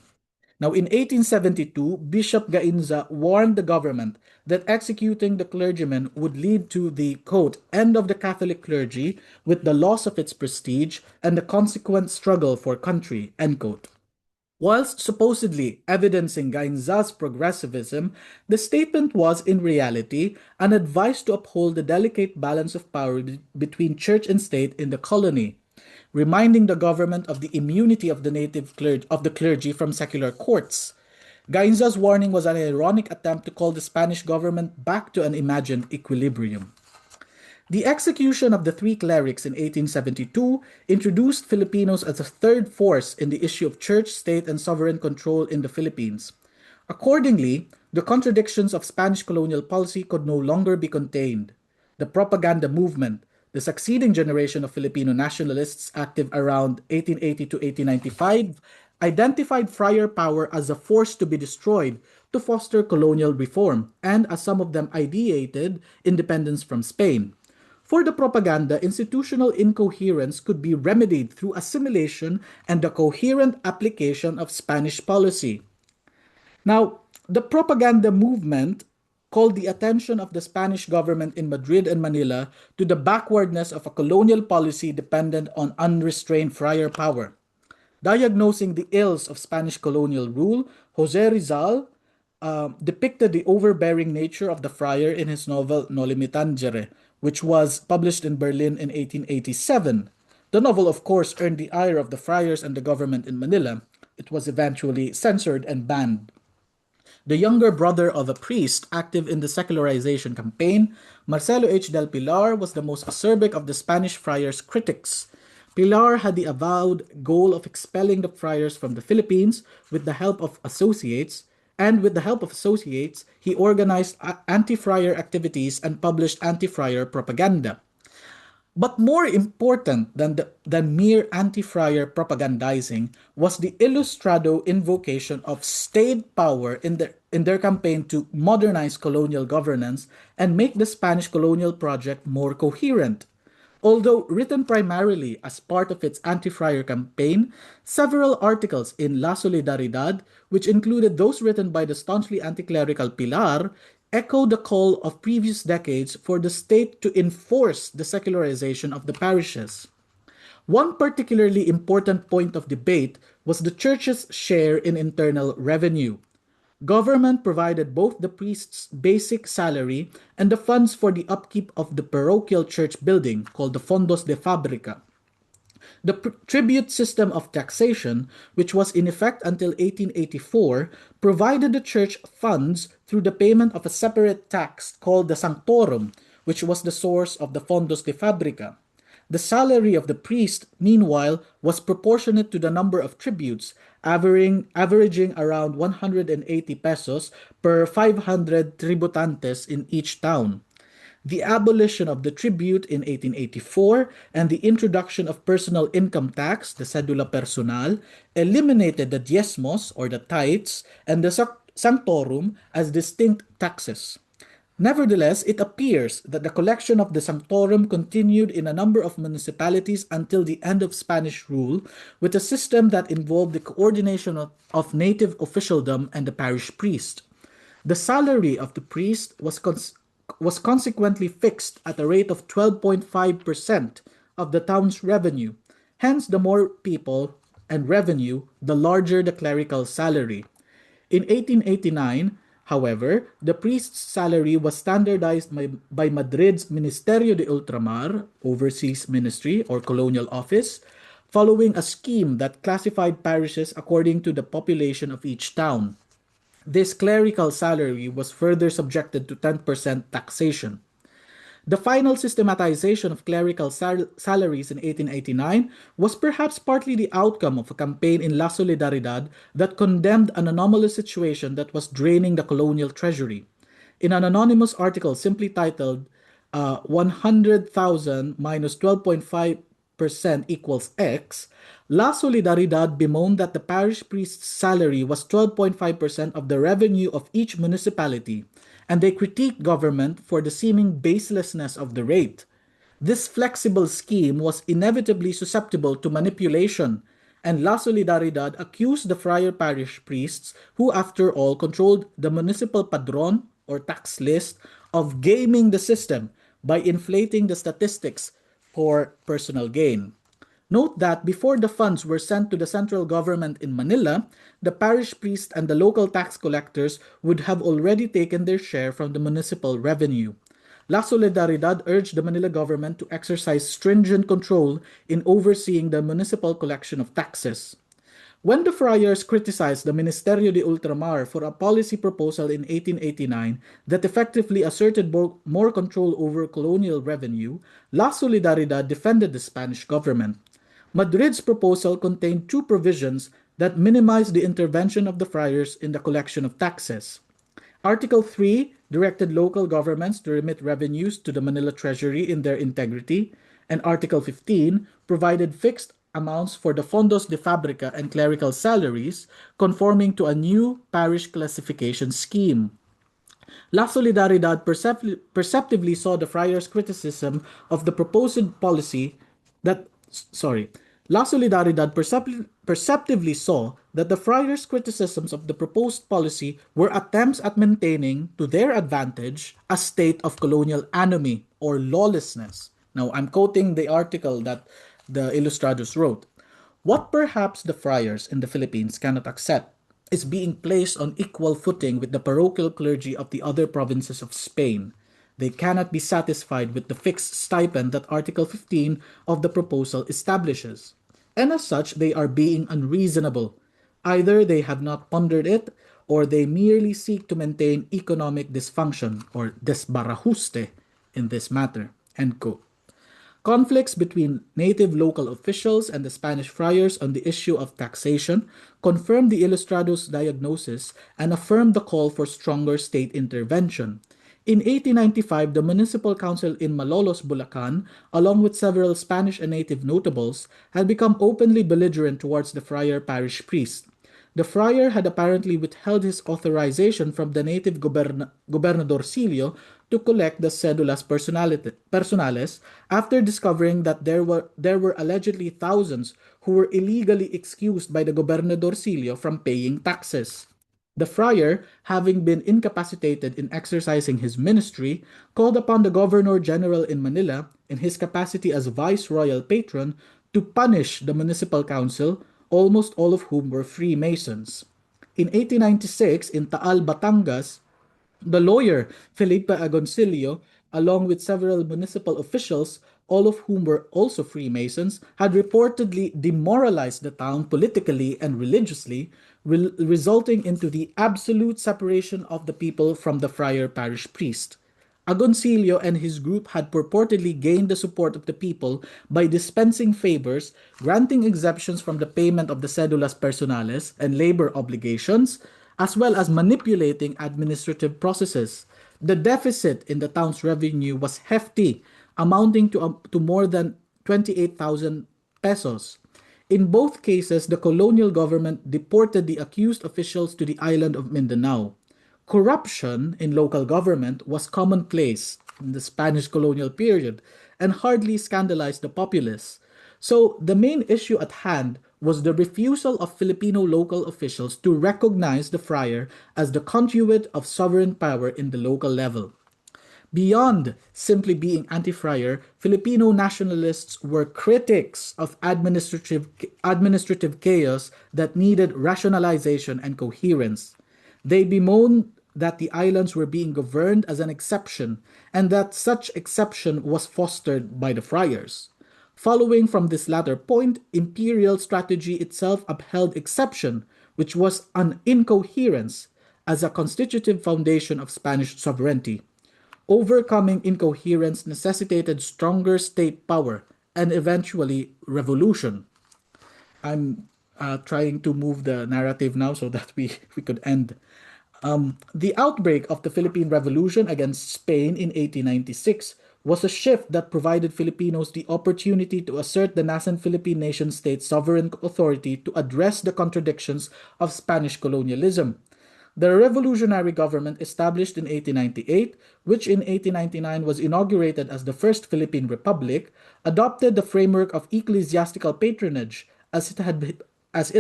Now, in 1872, Bishop Gainza warned the government that executing the clergymen would lead to the, quote, end of the Catholic clergy with the loss of its prestige and the consequent struggle for country, end quote. Whilst supposedly evidencing Gainza's progressivism, the statement was in reality an advice to uphold the delicate balance of power between church and state in the colony. reminding the government of the immunity of the clergy from secular courts. Gainza's warning was an ironic attempt to call the Spanish government back to an imagined equilibrium. The execution of the three clerics in 1872 introduced Filipinos as a third force in the issue of church, state, and sovereign control in the Philippines. Accordingly, the contradictions of Spanish colonial policy could no longer be contained. The propaganda movement, the succeeding generation of Filipino nationalists active around 1880 to 1895, identified friar power as a force to be destroyed to foster colonial reform, and as some of them ideated, independence from Spain. For the propaganda, institutional incoherence could be remedied through assimilation and the coherent application of Spanish policy. Now, the propaganda movement called the attention of the Spanish government in Madrid and Manila to the backwardness of a colonial policy dependent on unrestrained friar power. Diagnosing the ills of Spanish colonial rule, Jose Rizal depicted the overbearing nature of the friar in his novel Noli Me Tangere, which was published in Berlin in 1887. The novel, of course, earned the ire of the friars and the government in Manila. It was eventually censored and banned. The younger brother of a priest active in the secularization campaign, Marcelo H. del Pilar was the most acerbic of the Spanish friars' critics. Pilar had the avowed goal of expelling the friars from the Philippines with the help of associates, and with the help of associates, he organized anti-friar activities and published anti-friar propaganda. But more important than mere anti-friar propagandizing was the Ilustrado invocation of state power in their campaign to modernize colonial governance and make the Spanish colonial project more coherent. Although written primarily as part of its anti-friar campaign, several articles in La Solidaridad, which included those written by the staunchly anti-clerical Pilar, echo the call of previous decades for the state to enforce the secularization of the parishes. One particularly important point of debate was the church's share in internal revenue. Government provided both the priest's basic salary and the funds for the upkeep of the parochial church building called the Fondos de Fabrica. The tribute system of taxation, which was in effect until 1884, provided the church funds through the payment of a separate tax called the Sanctorum, which was the source of the Fondos de Fabrica. The salary of the priest, meanwhile, was proportionate to the number of tributes, averaging around 180 pesos per 500 tributantes in each town. The abolition of the tribute in 1884 and the introduction of personal income tax, the cedula personal, eliminated the diezmos or the tithes and the sanctorum as distinct taxes. Nevertheless, it appears that the collection of the sanctorum continued in a number of municipalities until the end of Spanish rule, with a system that involved the coordination of native officialdom and the parish priest. The salary of the priest was consequently fixed at a rate of 12.5% of the town's revenue. Hence, the more people and revenue, the larger the clerical salary. In 1889, however, the priest's salary was standardized by Madrid's Ministerio de Ultramar, Overseas Ministry or Colonial Office, following a scheme that classified parishes according to the population of each town. This clerical salary was further subjected to 10% taxation. The final systematization of clerical salaries in 1889 was perhaps partly the outcome of a campaign in La Solidaridad that condemned an anomalous situation that was draining the colonial treasury. In an anonymous article simply titled 100,000 minus 12.5% equals X, La Solidaridad bemoaned that the parish priest's salary was 12.5% of the revenue of each municipality, and they critiqued government for the seeming baselessness of the rate. This flexible scheme was inevitably susceptible to manipulation, and La Solidaridad accused the friar parish priests, who after all controlled the municipal padron or tax list, of gaming the system by inflating the statistics for personal gain. Note that before the funds were sent to the central government in Manila, the parish priest and the local tax collectors would have already taken their share from the municipal revenue. La Solidaridad urged the Manila government to exercise stringent control in overseeing the municipal collection of taxes. When the friars criticized the Ministerio de Ultramar for a policy proposal in 1889 that effectively asserted more control over colonial revenue, La Solidaridad defended the Spanish government. Madrid's proposal contained two provisions that minimized the intervention of the friars in the collection of taxes. Article 3 directed local governments to remit revenues to the Manila Treasury in their integrity, and Article 15 provided fixed amounts for the fondos de fabrica and clerical salaries, conforming to a new parish classification scheme. La Solidaridad perceptively saw the friars' criticism of the proposed policy that, sorry, La Solidaridad perceptively saw that the friars' criticisms of the proposed policy were attempts at maintaining, to their advantage, a state of colonial anomie or lawlessness. Now, I'm quoting the article that the Ilustrados wrote. What perhaps the friars in the Philippines cannot accept is being placed on equal footing with the parochial clergy of the other provinces of Spain. They cannot be satisfied with the fixed stipend that Article 15 of the proposal establishes. And as such, they are being unreasonable. Either they have not pondered it, or they merely seek to maintain economic dysfunction or desbarajuste in this matter. End quote. Conflicts between native local officials and the Spanish friars on the issue of taxation confirmed the Ilustrados' diagnosis and affirmed the call for stronger state intervention. In 1895, the municipal council in Malolos, Bulacan, along with several Spanish and native notables, had become openly belligerent towards the friar parish priest. The friar had apparently withheld his authorization from the native gobernadorcillo to collect the cedulas personales after discovering that there were allegedly thousands who were illegally excused by the gobernadorcillo from paying taxes. The friar, having been incapacitated in exercising his ministry, called upon the Governor General in Manila, in his capacity as vice-royal patron, to punish the municipal council, almost all of whom were Freemasons. In 1896, in Taal, Batangas, the lawyer Felipe Agoncillo, along with several municipal officials, all of whom were also Freemasons, had reportedly demoralized the town politically and religiously, resulting into the absolute separation of the people from the friar parish priest. Agoncillo and his group had purportedly gained the support of the people by dispensing favors, granting exemptions from the payment of the cedulas personales and labor obligations, as well as manipulating administrative processes. The deficit in the town's revenue was hefty, amounting to more than 28,000 pesos. In both cases, the colonial government deported the accused officials to the island of Mindanao. Corruption in local government was commonplace in the Spanish colonial period and hardly scandalized the populace. So the main issue at hand was the refusal of Filipino local officials to recognize the friar as the conduit of sovereign power in the local level. Beyond simply being anti-friar, Filipino nationalists were critics of administrative chaos that needed rationalization and coherence. They bemoaned that the islands were being governed as an exception and that such exception was fostered by the friars. Following from this latter point, imperial strategy itself upheld exception, which was an incoherence, as a constitutive foundation of Spanish sovereignty. Overcoming incoherence necessitated stronger state power and eventually revolution. I'm trying to move the narrative now so that we could end. The outbreak of the Philippine Revolution against Spain in 1896 was a shift that provided Filipinos the opportunity to assert the nascent Philippine nation state's sovereign authority to address the contradictions of Spanish colonialism. The revolutionary government established in 1898, which in 1899 was inaugurated as the first Philippine Republic, adopted the framework of ecclesiastical patronage as it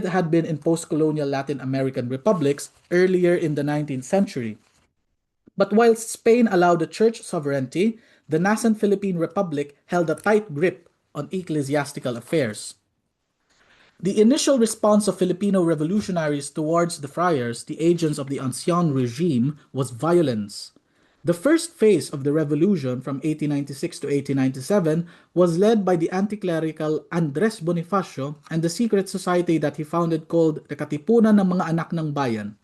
had been in post-colonial Latin American republics earlier in the 19th century. But while Spain allowed the church sovereignty, the nascent Philippine Republic held a tight grip on ecclesiastical affairs. The initial response of Filipino revolutionaries towards the friars, the agents of the Ancien regime, was violence. The first phase of the revolution from 1896 to 1897 was led by the anti-clerical Andres Bonifacio and the secret society that he founded called the Katipunan ng mga Anak ng Bayan.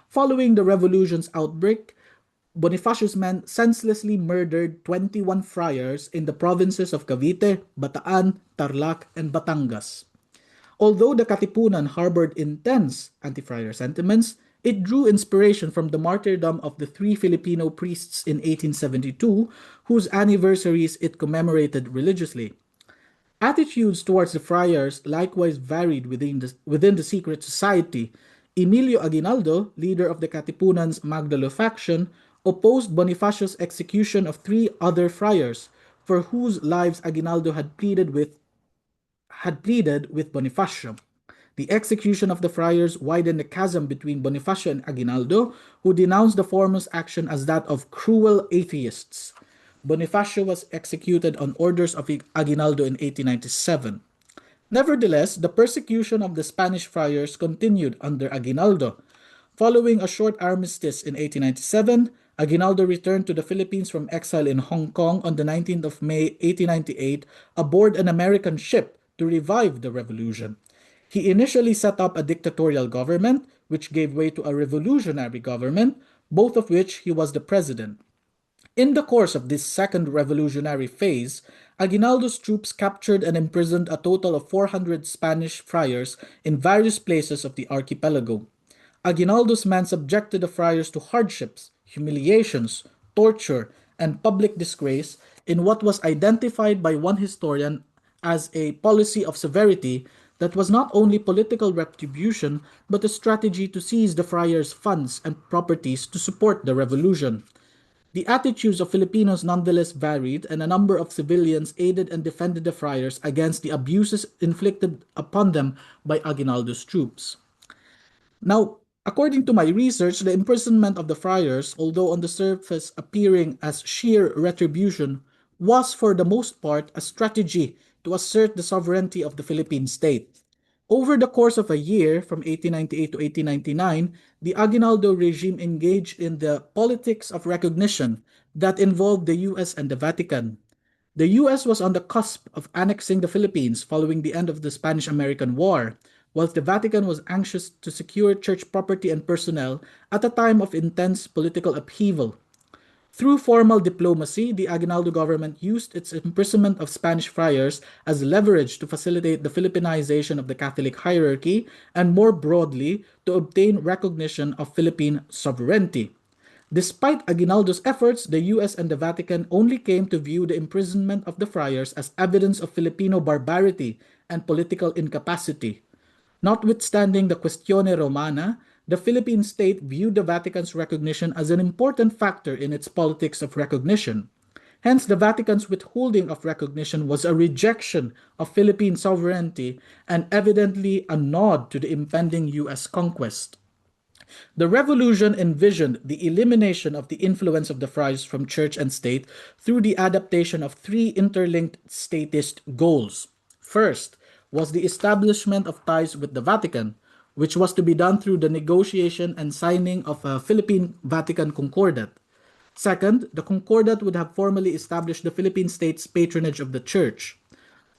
Following the revolution's outbreak, Bonifacio's men senselessly murdered 21 friars in the provinces of Cavite, Bataan, Tarlac, and Batangas. Although the Katipunan harbored intense anti-friar sentiments, it drew inspiration from the martyrdom of the three Filipino priests in 1872, whose anniversaries it commemorated religiously. Attitudes towards the friars likewise varied within the secret society. Emilio Aguinaldo, leader of the Katipunan's Magdalo faction, opposed Bonifacio's execution of three other friars, for whose lives Aguinaldo had pleaded with Bonifacio. The execution of the friars widened the chasm between Bonifacio and Aguinaldo, who denounced the former's action as that of cruel atheists. Bonifacio was executed on orders of Aguinaldo in 1897. Nevertheless, the persecution of the Spanish friars continued under Aguinaldo. Following a short armistice in 1897, Aguinaldo returned to the Philippines from exile in Hong Kong on the 19th of May 1898 aboard an American ship to revive the revolution. He initially set up a dictatorial government, which gave way to a revolutionary government, both of which he was the president. In the course of this second revolutionary phase, Aguinaldo's troops captured and imprisoned a total of 400 Spanish friars in various places of the archipelago. Aguinaldo's men subjected the friars to hardships, humiliations, torture, and public disgrace in what was identified by one historian as a policy of severity that was not only political retribution but a strategy to seize the friars' funds and properties to support the revolution. The attitudes of Filipinos nonetheless varied, and a number of civilians aided and defended the friars against the abuses inflicted upon them by Aguinaldo's troops. Now, according to my research, the imprisonment of the friars, although on the surface appearing as sheer retribution, was for the most part a strategy to assert the sovereignty of the Philippine state. Over the course of a year, from 1898 to 1899, the Aguinaldo regime engaged in the politics of recognition that involved the US and the Vatican. The US was on the cusp of annexing the Philippines following the end of the Spanish-American War, whilst the Vatican was anxious to secure church property and personnel at a time of intense political upheaval. Through formal diplomacy, the Aguinaldo government used its imprisonment of Spanish friars as leverage to facilitate the Philippinization of the Catholic hierarchy and, more broadly, to obtain recognition of Philippine sovereignty. Despite Aguinaldo's efforts, the US and the Vatican only came to view the imprisonment of the friars as evidence of Filipino barbarity and political incapacity. Notwithstanding the Questione Romana, the Philippine state viewed the Vatican's recognition as an important factor in its politics of recognition. Hence, the Vatican's withholding of recognition was a rejection of Philippine sovereignty and evidently a nod to the impending US conquest. The revolution envisioned the elimination of the influence of the friars from church and state through the adaptation of three interlinked statist goals. First was the establishment of ties with the Vatican, which was to be done through the negotiation and signing of a Philippine Vatican Concordat. Second, the Concordat would have formally established the Philippine state's patronage of the Church.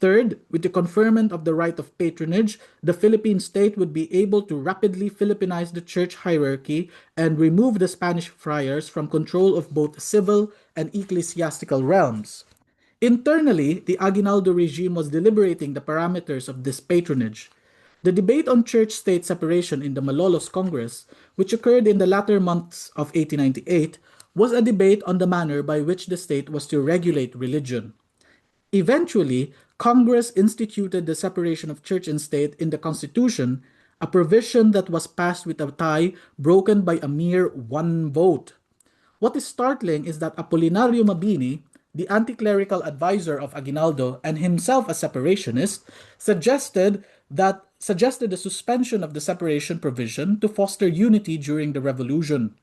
Third, with the conferment of the right of patronage, the Philippine state would be able to rapidly Philippinize the church hierarchy and remove the Spanish friars from control of both civil and ecclesiastical realms. Internally, the Aguinaldo regime was deliberating the parameters of this patronage. The debate on church-state separation in the Malolos Congress, which occurred in the latter months of 1898, was a debate on the manner by which the state was to regulate religion. Eventually, Congress instituted the separation of church and state in the Constitution, a provision that was passed with a tie broken by a mere one vote. What is startling is that Apolinario Mabini, the anti-clerical advisor of Aguinaldo and himself a separationist, suggested the suspension of the separation provision to foster unity during the revolution.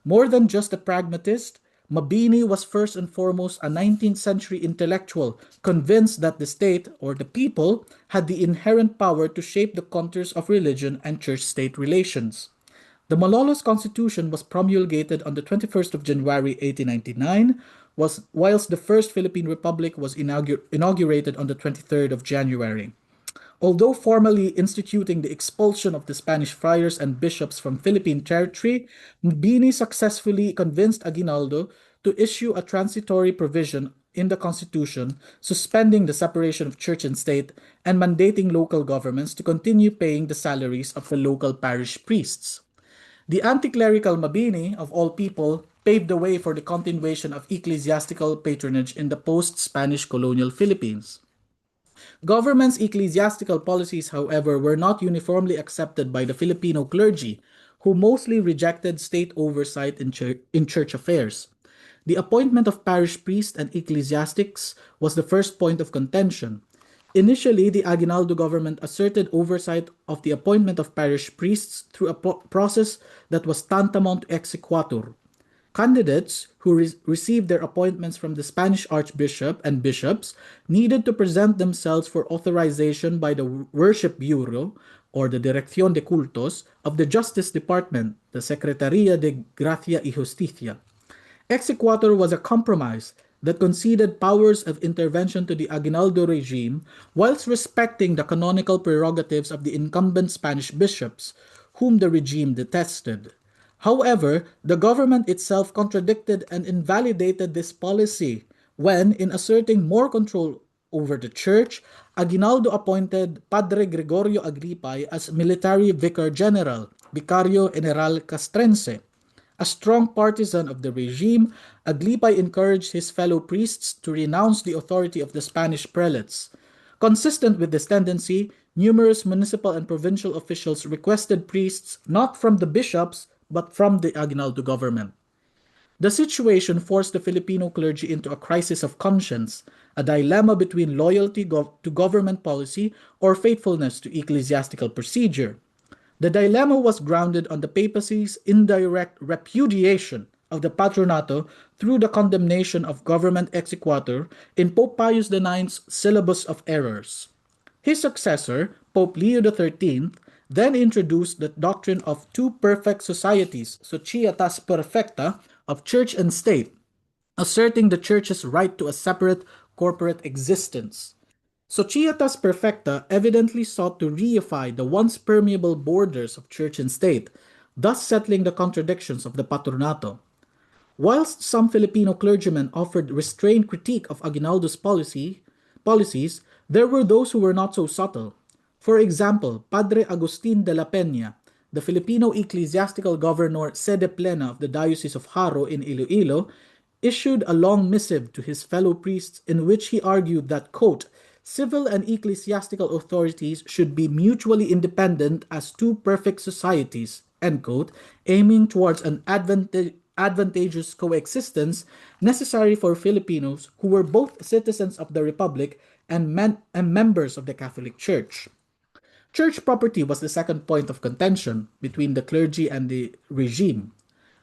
More than just a pragmatist, Mabini was first and foremost a 19th century intellectual convinced that the state, or the people, had the inherent power to shape the contours of religion and church-state relations. The Malolos Constitution was promulgated on the 21st of January 1899, whilst the First Philippine Republic was inaugurated on the 23rd of January. Although formally instituting the expulsion of the Spanish friars and bishops from Philippine territory, Mbini successfully convinced Aguinaldo to issue a transitory provision in the constitution suspending the separation of church and state and mandating local governments to continue paying the salaries of the local parish priests. The anti-clerical Mabini, of all people, paved the way for the continuation of ecclesiastical patronage in the post-Spanish colonial Philippines. Government's ecclesiastical policies, however, were not uniformly accepted by the Filipino clergy, who mostly rejected state oversight in church affairs. The appointment of parish priests and ecclesiastics was the first point of contention. Initially, the Aguinaldo government asserted oversight of the appointment of parish priests through a process that was tantamount to exequatur. Candidates who received their appointments from the Spanish archbishop and bishops needed to present themselves for authorization by the Worship Bureau or the Dirección de Cultos of the Justice Department, the Secretaría de Gracia y Justicia. Exequatur was a compromise that conceded powers of intervention to the Aguinaldo regime whilst respecting the canonical prerogatives of the incumbent Spanish bishops, whom the regime detested. However, the government itself contradicted and invalidated this policy when, in asserting more control over the church, Aguinaldo appointed Padre Gregorio Agripay as military vicar general, Vicario General Castrense. A strong partisan of the regime, Aglipay encouraged his fellow priests to renounce the authority of the Spanish prelates. Consistent with this tendency, numerous municipal and provincial officials requested priests not from the bishops but from the Aguinaldo government. The situation forced the Filipino clergy into a crisis of conscience, a dilemma between loyalty to government policy or faithfulness to ecclesiastical procedure. The dilemma was grounded on the papacy's indirect repudiation of the patronato through the condemnation of government exequatur in Pope Pius IX's Syllabus of Errors. His successor, Pope Leo XIII, then introduced the doctrine of two perfect societies, societas perfecta, of church and state, asserting the church's right to a separate corporate existence. Societas Perfecta evidently sought to reify the once permeable borders of church and state, thus settling the contradictions of the patronato. Whilst some Filipino clergymen offered restrained critique of Aguinaldo's policies, there were those who were not so subtle. For example, Padre Agustin de la Peña, the Filipino ecclesiastical governor sede plena of the Diocese of Haro in Iloilo, issued a long missive to his fellow priests in which he argued that, quote, civil and ecclesiastical authorities should be mutually independent as two perfect societies, end quote, aiming towards an advantageous coexistence necessary for Filipinos who were both citizens of the Republic and members of the Catholic Church. Church property was the second point of contention between the clergy and the regime.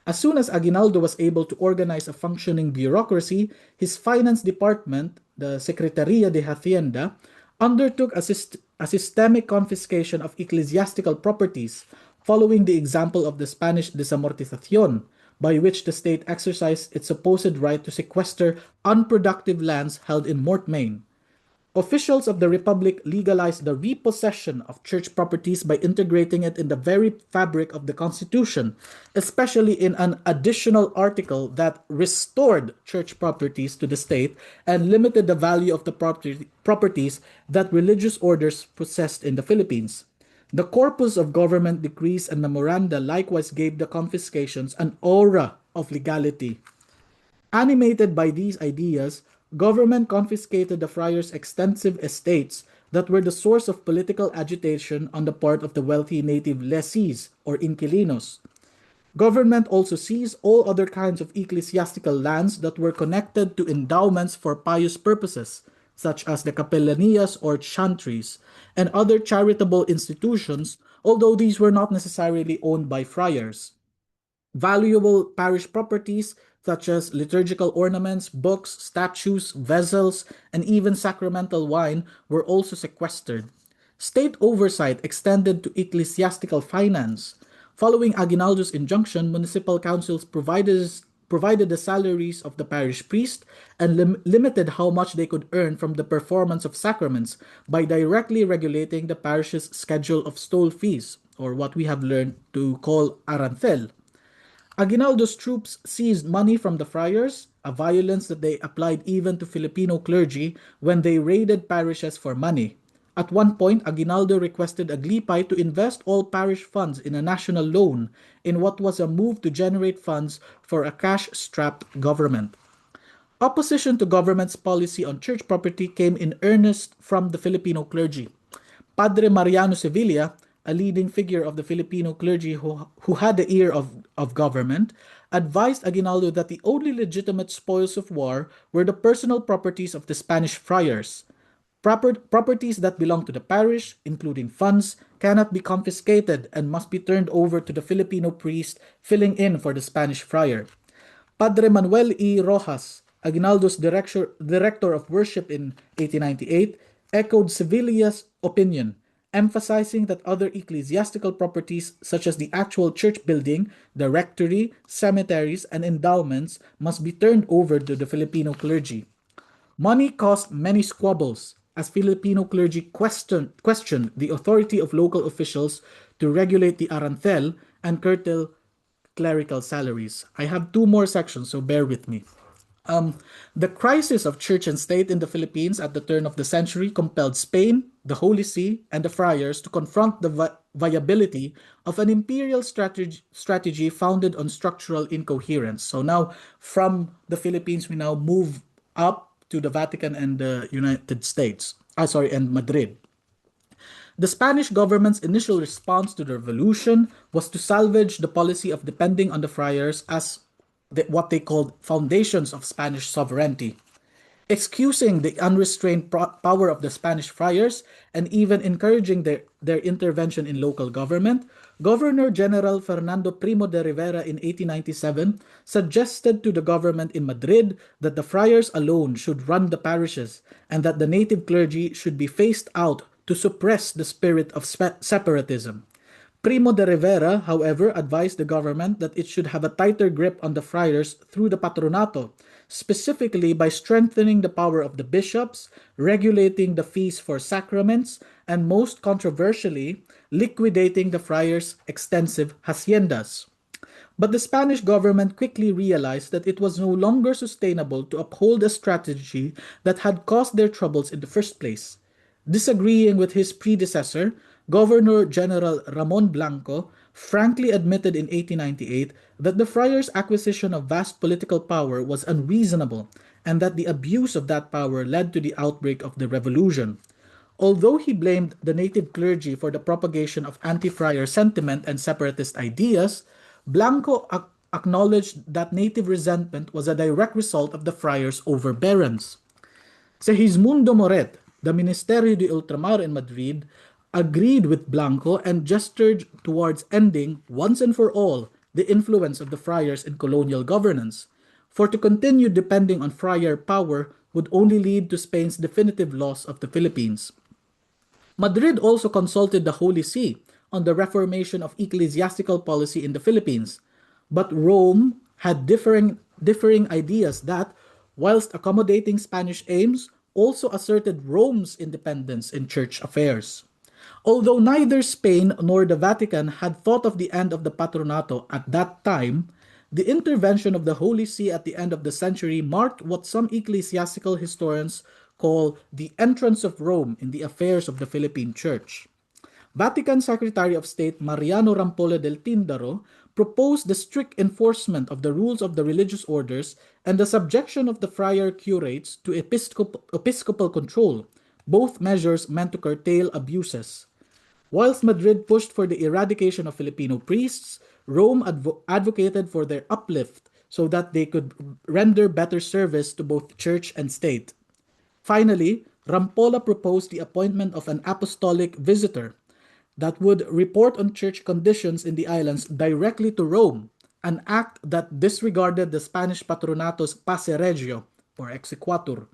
As soon as Aguinaldo was able to organize a functioning bureaucracy, his finance department, the Secretaría de Hacienda, undertook a systemic confiscation of ecclesiastical properties, following the example of the Spanish desamortización, by which the state exercised its supposed right to sequester unproductive lands held in mortmain. Officials of the Republic legalized the repossession of church properties by integrating it in the very fabric of the Constitution, especially in an additional article that restored church properties to the state and limited the value of the properties that religious orders possessed in the Philippines. The corpus of government decrees and memoranda likewise gave the confiscations an aura of legality. Animated by these ideas, government confiscated the friars' extensive estates that were the source of political agitation on the part of the wealthy native lessees or inquilinos. Government also seized all other kinds of ecclesiastical lands that were connected to endowments for pious purposes, such as the capellanias or chantries, and other charitable institutions, although these were not necessarily owned by friars. Valuable parish properties such as liturgical ornaments, books, statues, vessels, and even sacramental wine were also sequestered. State oversight extended to ecclesiastical finance. Following Aguinaldo's injunction, municipal councils provided the salaries of the parish priest and limited how much they could earn from the performance of sacraments by directly regulating the parish's schedule of stole fees, or what we have learned to call arancel. Aguinaldo's troops seized money from the friars, a violence that they applied even to Filipino clergy when they raided parishes for money. At one point, Aguinaldo requested Aglipay to invest all parish funds in a national loan in what was a move to generate funds for a cash-strapped government. Opposition to government's policy on church property came in earnest from the Filipino clergy. Padre Mariano Sevilla, a leading figure of the Filipino clergy who had the ear of government, advised Aguinaldo that the only legitimate spoils of war were the personal properties of the Spanish friars. Properties that belong to the parish, including funds, cannot be confiscated and must be turned over to the Filipino priest filling in for the Spanish friar. Padre Manuel E. Rojas, Aguinaldo's director of worship in 1898, echoed Sevilla's opinion, emphasizing that other ecclesiastical properties such as the actual church building, the rectory, cemeteries, and endowments must be turned over to the Filipino clergy. Money caused many squabbles as Filipino clergy questioned the authority of local officials to regulate the arancel and curtail clerical salaries. I have two more sections, so bear with me. The crisis of church and state in the Philippines at the turn of the century compelled Spain, the Holy See, and the friars to confront the viability of an imperial strategy founded on structural incoherence. So now, from the Philippines, we now move up to the Vatican and the United States. And Madrid. The Spanish government's initial response to the revolution was to salvage the policy of depending on the friars as what they called foundations of Spanish sovereignty, excusing the unrestrained power of the Spanish friars and even encouraging their intervention in local government. Governor General Fernando Primo de Rivera in 1897 suggested to the government in Madrid that the friars alone should run the parishes and that the native clergy should be phased out to suppress the spirit of separatism. Primo de Rivera, however, advised the government that it should have a tighter grip on the friars through the patronato, specifically by strengthening the power of the bishops, regulating the fees for sacraments, and most controversially, liquidating the friars' extensive haciendas. But the Spanish government quickly realized that it was no longer sustainable to uphold a strategy that had caused their troubles in the first place. Disagreeing with his predecessor, Governor General Ramon Blanco frankly admitted in 1898 that the friars' acquisition of vast political power was unreasonable and that the abuse of that power led to the outbreak of the revolution. Although he blamed the native clergy for the propagation of anti-friar sentiment and separatist ideas, Blanco acknowledged that native resentment was a direct result of the friars' overbearance. Segismundo Moret, the Ministerio de Ultramar in Madrid, agreed with Blanco and gestured towards ending, once and for all, the influence of the friars in colonial governance. For to continue depending on friar power would only lead to Spain's definitive loss of the Philippines. Madrid also consulted the Holy See on the reformation of ecclesiastical policy in the Philippines, but Rome had differing ideas that, whilst accommodating Spanish aims, also asserted Rome's independence in church affairs. Although neither Spain nor the Vatican had thought of the end of the Patronato at that time, the intervention of the Holy See at the end of the century marked what some ecclesiastical historians call the entrance of Rome in the affairs of the Philippine Church. Vatican Secretary of State Mariano Rampolla del Tindaro proposed the strict enforcement of the rules of the religious orders and the subjection of the friar curates to episcopal control, both measures meant to curtail abuses. Whilst Madrid pushed for the eradication of Filipino priests, Rome advocated for their uplift so that they could render better service to both church and state. Finally, Rampolla proposed the appointment of an apostolic visitor that would report on church conditions in the islands directly to Rome, an act that disregarded the Spanish patronato's passe regio, or exequatur.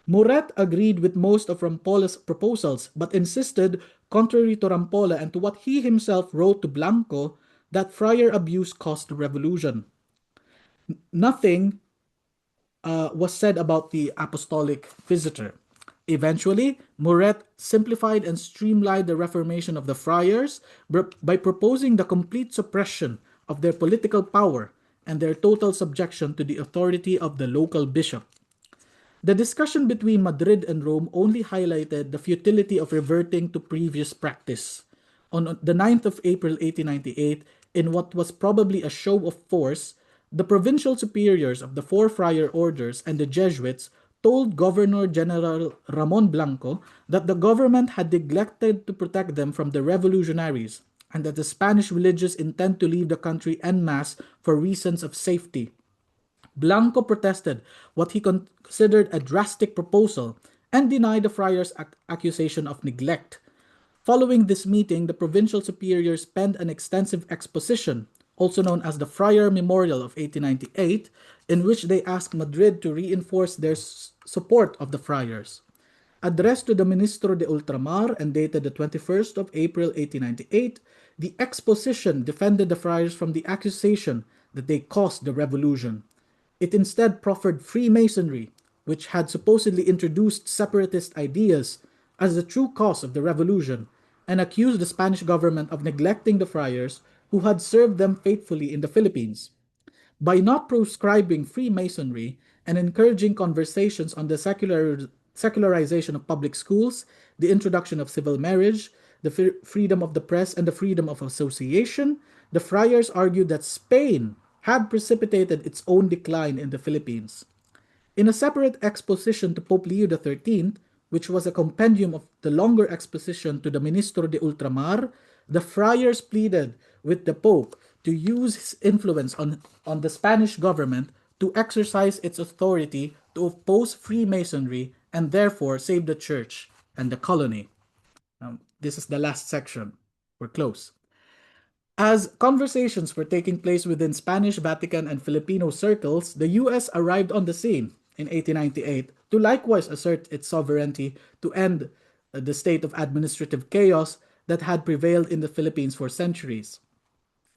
Muret agreed with most of Rampolla's proposals, but insisted, contrary to Rampolla and to what he himself wrote to Blanco, that friar abuse caused the revolution. Nothing was said about the apostolic visitor. Eventually, Muret simplified and streamlined the reformation of the friars by proposing the complete suppression of their political power and their total subjection to the authority of the local bishop. The discussion between Madrid and Rome only highlighted the futility of reverting to previous practice. On the 9th of April 1898, in what was probably a show of force, the provincial superiors of the four friar orders and the Jesuits told Governor General Ramon Blanco that the government had neglected to protect them from the revolutionaries and that the Spanish religious intend to leave the country en masse for reasons of safety. Blanco protested what he considered a drastic proposal and denied the friars' accusation of neglect. Following this meeting, the provincial superiors penned an extensive exposition, also known as the Friar Memorial of 1898, in which they asked Madrid to reinforce their support of the friars. Addressed to the Ministro de Ultramar and dated the 21st of April 1898, the exposition defended the friars from the accusation that they caused the revolution. It instead proffered Freemasonry, which had supposedly introduced separatist ideas, as the true cause of the revolution, and accused the Spanish government of neglecting the friars who had served them faithfully in the Philippines. By not proscribing Freemasonry and encouraging conversations on the secularization of public schools, the introduction of civil marriage, the freedom of the press, and the freedom of association, the friars argued that Spain had precipitated its own decline in the Philippines. In a separate exposition to Pope Leo XIII, which was a compendium of the longer exposition to the Ministro de Ultramar, the friars pleaded with the Pope to use his influence on the Spanish government to exercise its authority to oppose Freemasonry and therefore save the church and the colony. This is the last section. We're close. As conversations were taking place within Spanish, Vatican, and Filipino circles, the US arrived on the scene in 1898 to likewise assert its sovereignty to end the state of administrative chaos that had prevailed in the Philippines for centuries.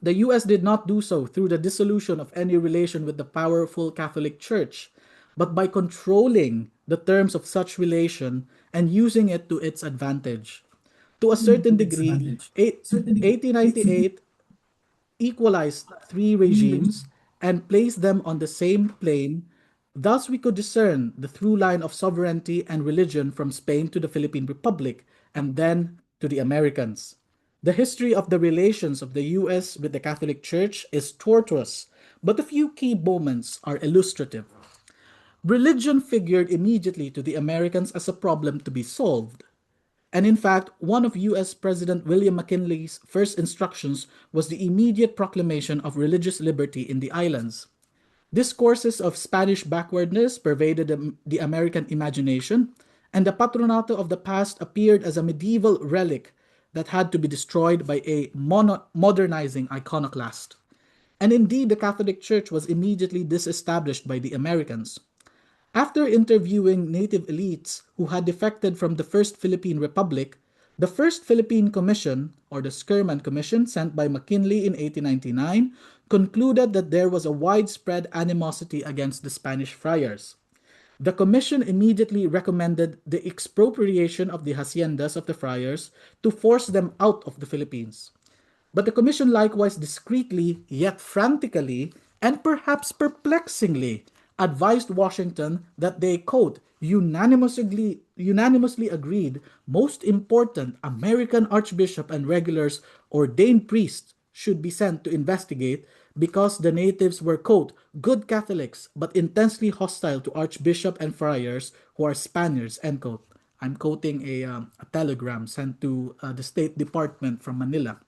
The US did not do so through the dissolution of any relation with the powerful Catholic Church, but by controlling the terms of such relation and using it to its advantage. To a certain degree, 1898 equalized three regimes and placed them on the same plane. Thus, we could discern the through line of sovereignty and religion from Spain to the Philippine Republic and then to the Americans. The history of the relations of the US with the Catholic Church is tortuous, but a few key moments are illustrative. Religion figured immediately to the Americans as a problem to be solved. And in fact, one of US President William McKinley's first instructions was the immediate proclamation of religious liberty in the islands. Discourses of Spanish backwardness pervaded the American imagination, and the patronato of the past appeared as a medieval relic that had to be destroyed by a modernizing iconoclast. And indeed, the Catholic Church was immediately disestablished by the Americans. After interviewing native elites who had defected from the First Philippine Republic, the First Philippine Commission, or the Skerman Commission, sent by McKinley in 1899, concluded that there was a widespread animosity against the Spanish friars. The commission immediately recommended the expropriation of the haciendas of the friars to force them out of the Philippines. But the commission likewise discreetly, yet frantically, and perhaps perplexingly, advised Washington that they, quote, unanimously agreed most important American archbishop and regulars ordained priests should be sent to investigate because the natives were, quote, good Catholics but intensely hostile to archbishop and friars who are Spaniards, end quote. I'm quoting a telegram sent to the State Department from Manila.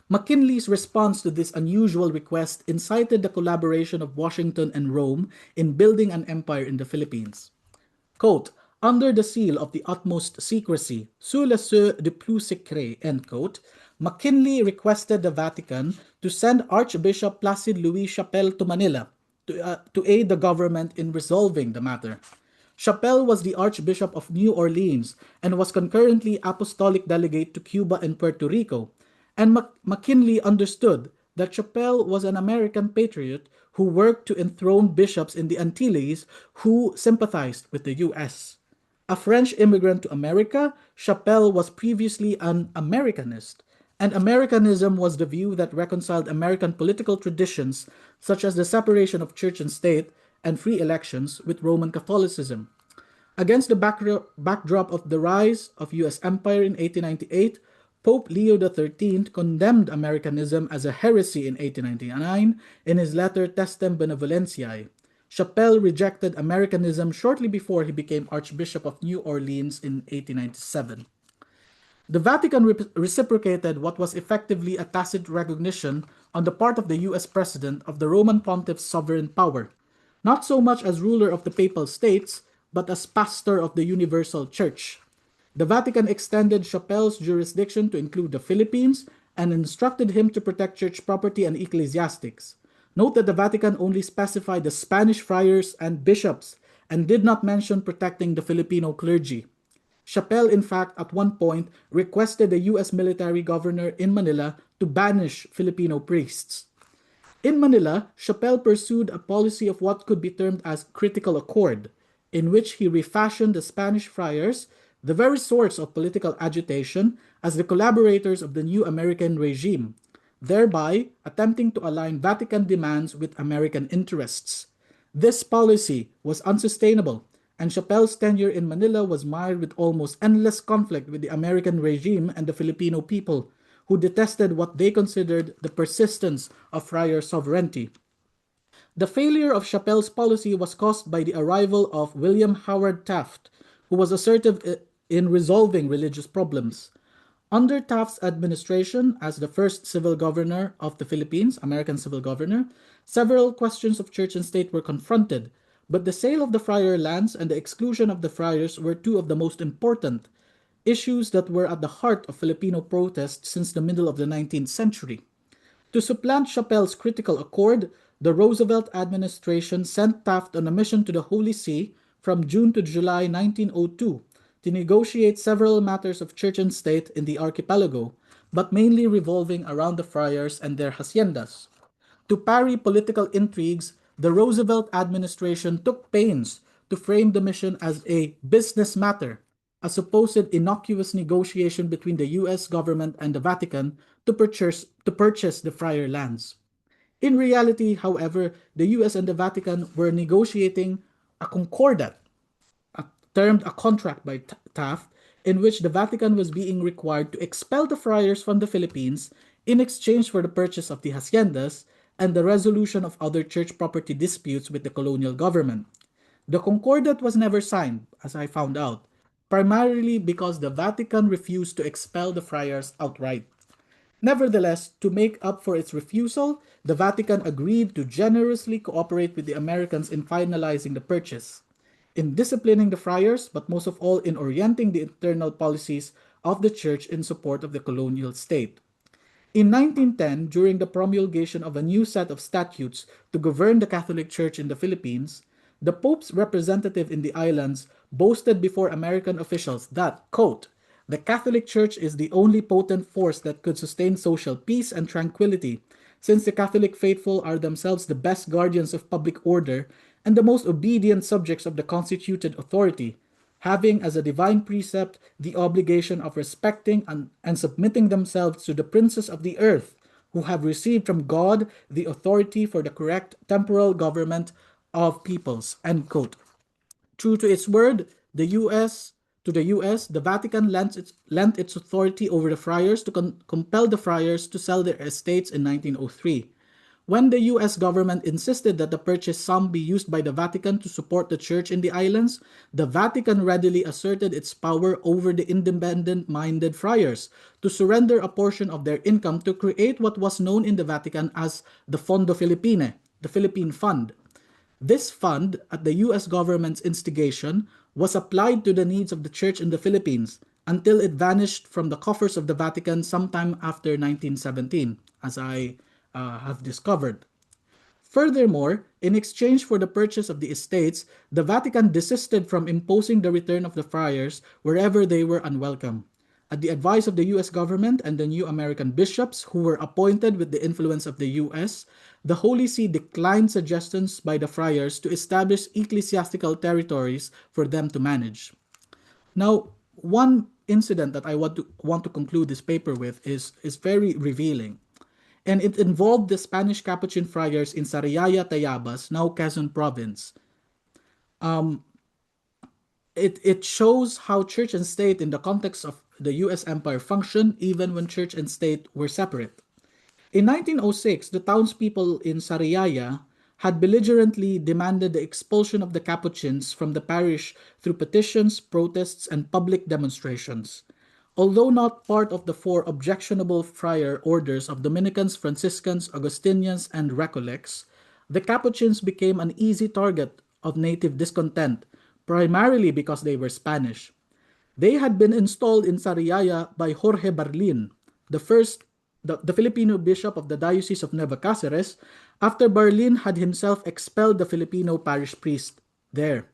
McKinley's response to this unusual request incited the collaboration of Washington and Rome in building an empire in the Philippines. Quote, under the seal of the utmost secrecy, sous le seu de plus secret, end quote, McKinley requested the Vatican to send Archbishop Placide Louis Chapelle to Manila to aid the government in resolving the matter. Chapelle was the Archbishop of New Orleans and was concurrently apostolic delegate to Cuba and Puerto Rico, and McKinley understood that Chappell was an American patriot who worked to enthrone bishops in the Antilles who sympathized with the US. A French immigrant to America, Chappell was previously an Americanist, and Americanism was the view that reconciled American political traditions such as the separation of church and state and free elections with Roman Catholicism. Against the backdrop of the rise of US empire in 1898, Pope Leo XIII condemned Americanism as a heresy in 1899 in his letter Testem Benevolentiae. Chappell rejected Americanism shortly before he became Archbishop of New Orleans in 1897. The Vatican reciprocated what was effectively a tacit recognition on the part of the US president of the Roman pontiff's sovereign power, not so much as ruler of the papal states, but as pastor of the universal church. The Vatican extended Chappell's jurisdiction to include the Philippines and instructed him to protect church property and ecclesiastics. Note that the Vatican only specified the Spanish friars and bishops and did not mention protecting the Filipino clergy. Chappell, in fact, at one point requested the US military governor in Manila to banish Filipino priests. In Manila, Chappell pursued a policy of what could be termed as critical accord, in which he refashioned the Spanish friars, the very source of political agitation, as the collaborators of the new American regime, thereby attempting to align Vatican demands with American interests. This policy was unsustainable, and Chappell's tenure in Manila was mired with almost endless conflict with the American regime and the Filipino people, who detested what they considered the persistence of friar sovereignty. The failure of Chappell's policy was caused by the arrival of William Howard Taft, who was assertive in resolving religious problems. Under Taft's administration as the first civil governor of the Philippines, American civil governor, several questions of church and state were confronted, but the sale of the friar lands and the exclusion of the friars were two of the most important issues that were at the heart of Filipino protest since the middle of the 19th century. To supplant Chappell's critical accord, the Roosevelt administration sent Taft on a mission to the Holy See from June to July 1902 to negotiate several matters of church and state in the archipelago, but mainly revolving around the friars and their haciendas. To parry political intrigues, the Roosevelt administration took pains to frame the mission as a business matter, a supposed innocuous negotiation between the US government and the Vatican to purchase the friar lands. In reality, however, the US and the Vatican were negotiating a concordat, termed a contract by Taft, in which the Vatican was being required to expel the friars from the Philippines in exchange for the purchase of the haciendas and the resolution of other church property disputes with the colonial government. The concordat was never signed, as I found out, primarily because the Vatican refused to expel the friars outright. Nevertheless, to make up for its refusal, the Vatican agreed to generously cooperate with the Americans in finalizing the purchase, in disciplining the friars, but most of all in orienting the internal policies of the church in support of the colonial state. In 1910, during the promulgation of a new set of statutes to govern the Catholic Church in the Philippines, the Pope's representative in the islands boasted before American officials that, quote, the Catholic Church is the only potent force that could sustain social peace and tranquility, since the Catholic faithful are themselves the best guardians of public order and the most obedient subjects of the constituted authority, having as a divine precept the obligation of respecting and submitting themselves to the princes of the earth, who have received from God the authority for the correct temporal government of peoples. End quote. True to its word, the US, the Vatican lent its authority over the friars to compel the friars to sell their estates in 1903. When the US government insisted that the purchased sum be used by the Vatican to support the church in the islands, the Vatican readily asserted its power over the independent-minded friars to surrender a portion of their income to create what was known in the Vatican as the Fondo Filipine, the Philippine Fund. This fund, at the US government's instigation, was applied to the needs of the church in the Philippines until it vanished from the coffers of the Vatican sometime after 1917, as I have discovered. Furthermore, in exchange for the purchase of the estates, the Vatican desisted from imposing the return of the friars wherever they were unwelcome. At the advice of the US government and the new American bishops who were appointed with the influence of the US, the Holy See declined suggestions by the friars to establish ecclesiastical territories for them to manage. Now, one incident that I want to conclude this paper with is very revealing. And it involved the Spanish Capuchin friars in Sariaya, Tayabas, now Quezon province. It shows how church and state in the context of the US empire functioned even when church and state were separate. In 1906, the townspeople in Sariaya had belligerently demanded the expulsion of the Capuchins from the parish through petitions, protests, and public demonstrations. Although not part of the four objectionable friar orders of Dominicans, Franciscans, Augustinians, and Recollects, the Capuchins became an easy target of native discontent, primarily because they were Spanish. They had been installed in Sariaya by Jorge Barlin, the first the Filipino bishop of the Diocese of Nueva Cáceres, after Barlin had himself expelled the Filipino parish priest there.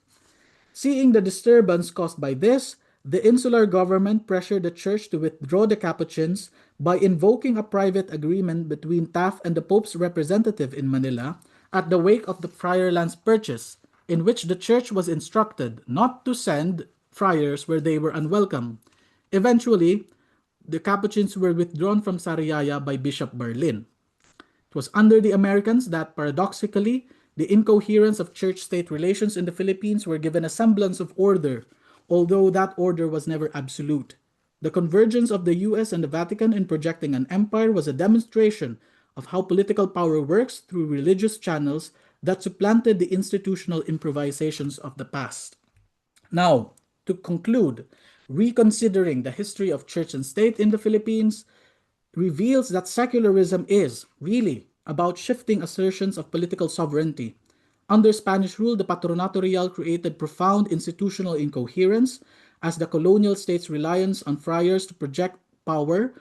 Seeing the disturbance caused by this, the insular government pressured the church to withdraw the Capuchins by invoking a private agreement between Taft and the Pope's representative in Manila at the wake of the Friar Lands Purchase, in which the church was instructed not to send friars where they were unwelcome. Eventually, the Capuchins were withdrawn from Sariaya by Bishop Berlin. It was under the Americans that, paradoxically, the incoherence of church state relations in the Philippines were given a semblance of order, although that order was never absolute. The convergence of the US and the Vatican in projecting an empire was a demonstration of how political power works through religious channels that supplanted the institutional improvisations of the past. Now, to conclude, reconsidering the history of church and state in the Philippines reveals that secularism is really about shifting assertions of political sovereignty. Under Spanish rule, the Patronato Real created profound institutional incoherence as the colonial state's reliance on friars to project power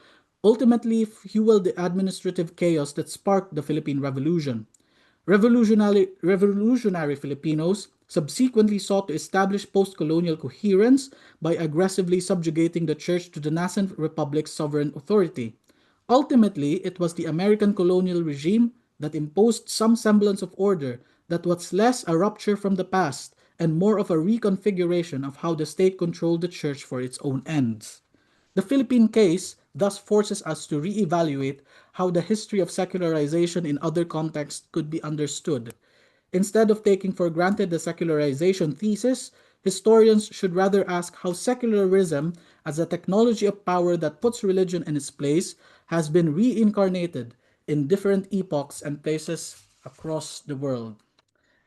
ultimately fueled the administrative chaos that sparked the Philippine Revolution. Revolutionary Filipinos subsequently sought to establish post colonial coherence by aggressively subjugating the church to the nascent republic's sovereign authority. Ultimately, it was the American colonial regime that imposed some semblance of order that was less a rupture from the past and more of a reconfiguration of how the state controlled the church for its own ends. The Philippine case thus forces us to reevaluate how the history of secularization in other contexts could be understood. Instead of taking for granted the secularization thesis, historians should rather ask how secularism, as a technology of power that puts religion in its place, has been reincarnated in different epochs and places across the world.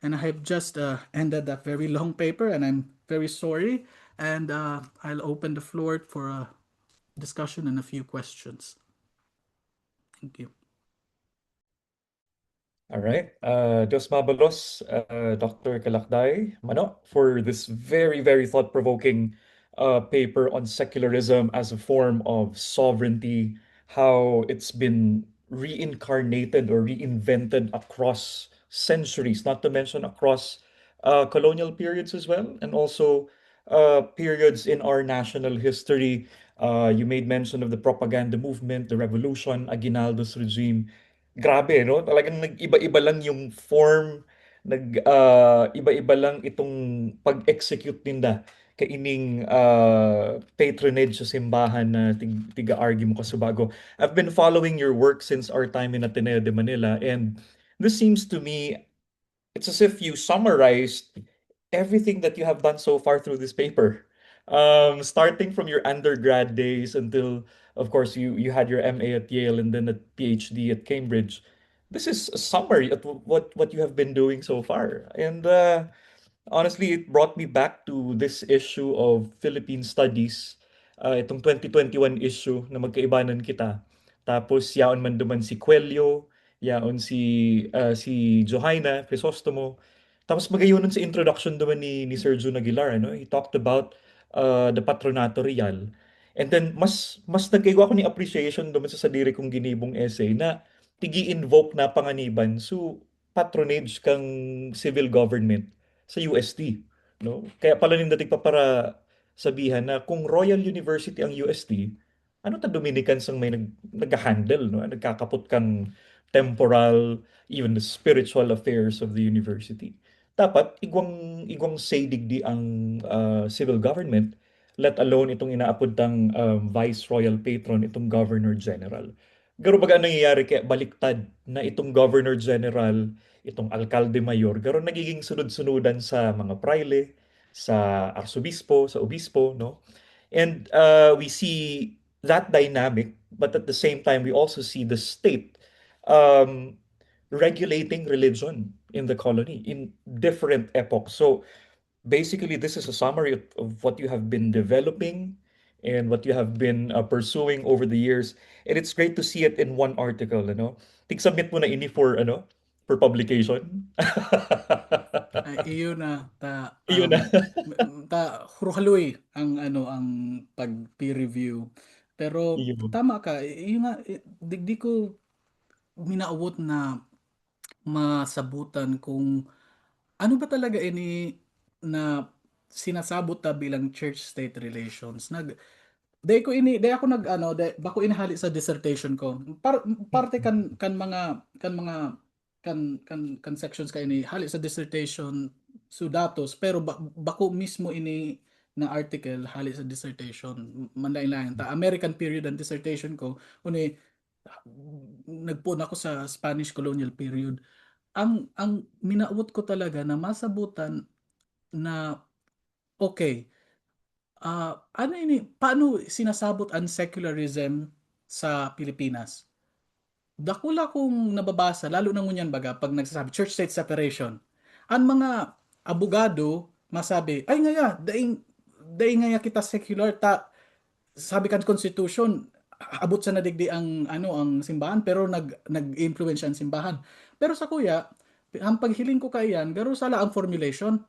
And I have just ended that very long paper, and I'm very sorry. And I'll open the floor for a discussion and a few questions. Thank you. All right. Dos Mabalos, Dr. Calacday, Mano, for this very, very thought-provoking paper on secularism as a form of sovereignty, how it's been reincarnated or reinvented across centuries, not to mention across colonial periods as well, and also periods in our national history. You made mention of the propaganda movement, the revolution, Aguinaldo's regime. Grabe, no? Talagang nag-iba-iba lang yung form, iba-iba lang itong pag-execute nila kaining patronage sa simbahan na tiga-argue mo kasubago. I've been following your work since our time in Ateneo de Manila, and this seems to me, it's as if you summarized everything that you have done so far through this paper. Starting from your undergrad days until, of course, you had your MA at Yale and then a PhD at Cambridge. This is a summary of what you have been doing so far. And honestly, it brought me back to this issue of Philippine studies, itong 2021 issue na magkaibanan kita. Tapos yaon man duman si Coelho, yaon si Johaina Crisostomo. Tapos magayonon sa introduction duman ni Sir Jun Aguilar, ano? He talked about the Patronato Real. And then mas nagkaigo ako ni appreciation duman sa sadiri kong ginibong essay na tigi-invoke na panganiban so patronage kang civil government sa UST, no? Kaya pala nindatig pa para sabihan na kung Royal University ang UST, ano ta Dominicans ang may nag-handle, no? Nagkakapot kang temporal, even the spiritual affairs of the university. Dapat igwang say digdi ang civil government, let alone itong inaapod tang Vice Royal Patron, itong Governor General. Garo baga nangyayari kaya baliktad na itong Governor General, itong Alkalde Mayor, garo nagiging sunod-sunudan sa mga praile, sa arsobispo, sa obispo, no? And we see that dynamic, but at the same time, we also see the state um, regulating religion in the colony in different epochs. So basically, this is a summary of what you have been developing and what you have been pursuing over the years. And it's great to see it in one article, ano? Tig-submit mo na ini for, for publication. Ay, iyon na Iyon na. hurhaloy ang ang pag peer review. Pero Iyon. tama ka, iyon nga digdi ko minaawot na masabutan kung ano ba talaga ini na sinasabot ta bilang church-state relations. Day ako nag ano, bako inahali sa dissertation ko. Parte kan sections ka ini hali sa dissertation so datos pero bako mismo ini na article hali sa dissertation manlain-lain ta American period ang dissertation ko uni nagpun ako sa Spanish colonial period. Ang minaabot ko talaga na masabutan na okay, ano ini paano sinasabot ang secularism sa Pilipinas? Dakula kong nababasa, lalo na ngunyan baga, pag nagsasabi, church-state separation. Ang mga abogado, masabi, ay ngaya, daing ngaya kita secular, sabi kan constitution, abot sa nadigdi ang simbahan, pero nag-influence ang simbahan. Pero sa kuya, ang paghiling ko kayan, garo sala ang formulation.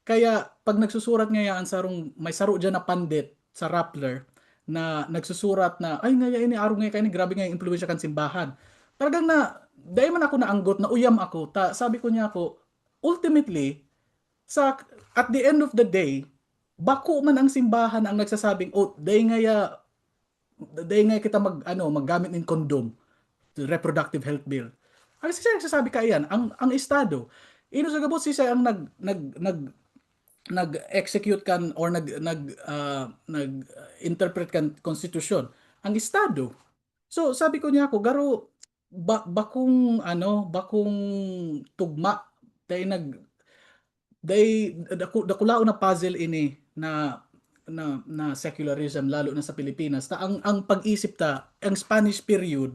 Kaya pag nagsusurat ngayon sarong may saro diyan na pandit sa Rappler na nagsusurat na ay ngaya ini araw ngayon kay grabe nga yung impluwensya kan simbahan. Talagang na dahil man ako naanggot na uyam ako sabi ko niya ako ultimately sa at the end of the day bako man ang simbahan ang nagsasabing oh dahil ngaya kita maggamit ng kondom reproductive health bill. Ang siya nagsasabi ka iyan ang estado ino sa gabot siya ang nag-execute kan or nag-interpret kan konstitusyon ang estado. So sabi ko niya ako garo bakong tugma dahil dakulao na puzzle ini na secularism lalo na sa Pilipinas ta ang pag-isip ta ang Spanish period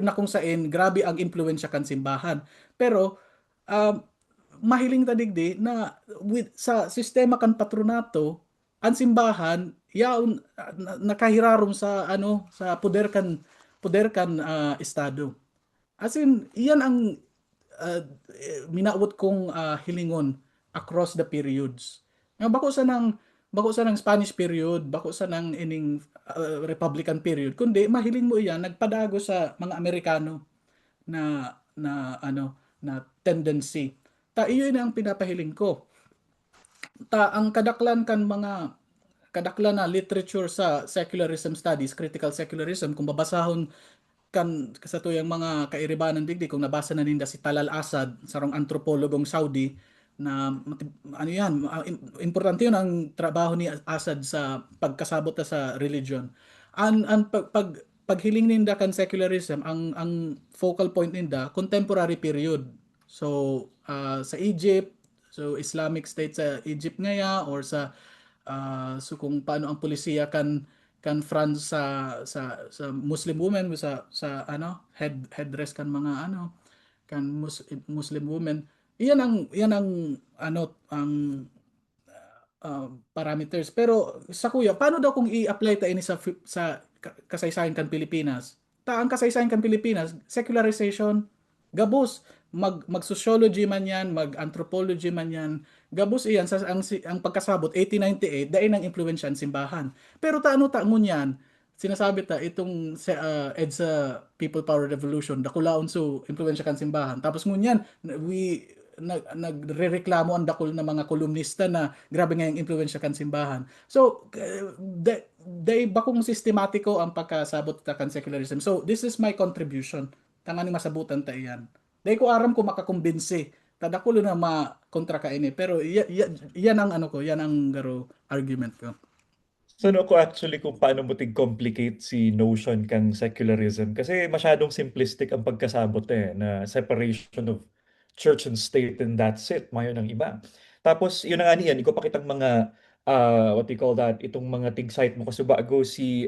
na kung saan grabe ang impluwensya kan simbahan pero um, mahiling tadigdi na sa sistema kan patronato ang simbahan yaon nakahirarom sa sa estado. As in iyan ang uh, minaabot kong hilingon across the periods. Nga bako sa ng Spanish period, bako sa ng ining Republican period, kundi mahiling mo iyan nagpadago sa mga Amerikano na tendency. Iyon ang pinapahiling ko. Ang kadaklan na literature sa secularism studies, critical secularism, kung babasahon kan sa tuyang mga kairibanan digdi kung nabasa na ninda si Talal Asad sarong antropologong Saudi na ano yan importante yun ang trabaho ni Asad sa pagkasabot sa religion ang paghiling ninda kan secularism ang focal point ninda contemporary period so sa Egypt so Islamic State sa Egypt ngaya or so kung paano ang polisiya kan France sa Muslim women sa headdress kan mga kan Muslim women iyan ang parameters pero sa kuya paano daw kung i-apply ta ini sa kasaysayan kan Pilipinas ang kasaysayan kan Pilipinas secularization gabos mag sociology man yan mag anthropology man yan gabos iyan ang pagkasabot 1898 dahil ng impluwensya ang simbahan pero ta ngunyan sinasabi ta itong EDSA People Power Revolution dakulaon so impluwensya kan simbahan tapos ngunyan we nagrereklamo ang dakol na mga kolumnista na grabe nga yung impluwensya kan simbahan. So, day bakong sistematiko ang pagkasabot ta kan secularism. So, this is my contribution. Tangani masabutan ta iyan. Day ko aram ko makakumbinsi. Tadakulo na kontra ka ini. Pero yan ang ano ko, yan ang garo argument ko. So, no ko actually kung paano mo tig-complicate si notion kang secularism. Kasi masyadong simplistic ang pagkasabot na separation of church and state and that's it. Mayo ng iba. Tapos, yun na nga niyan, iko pakitang mga, what do you call that, itong mga tig-site mo kasi bago si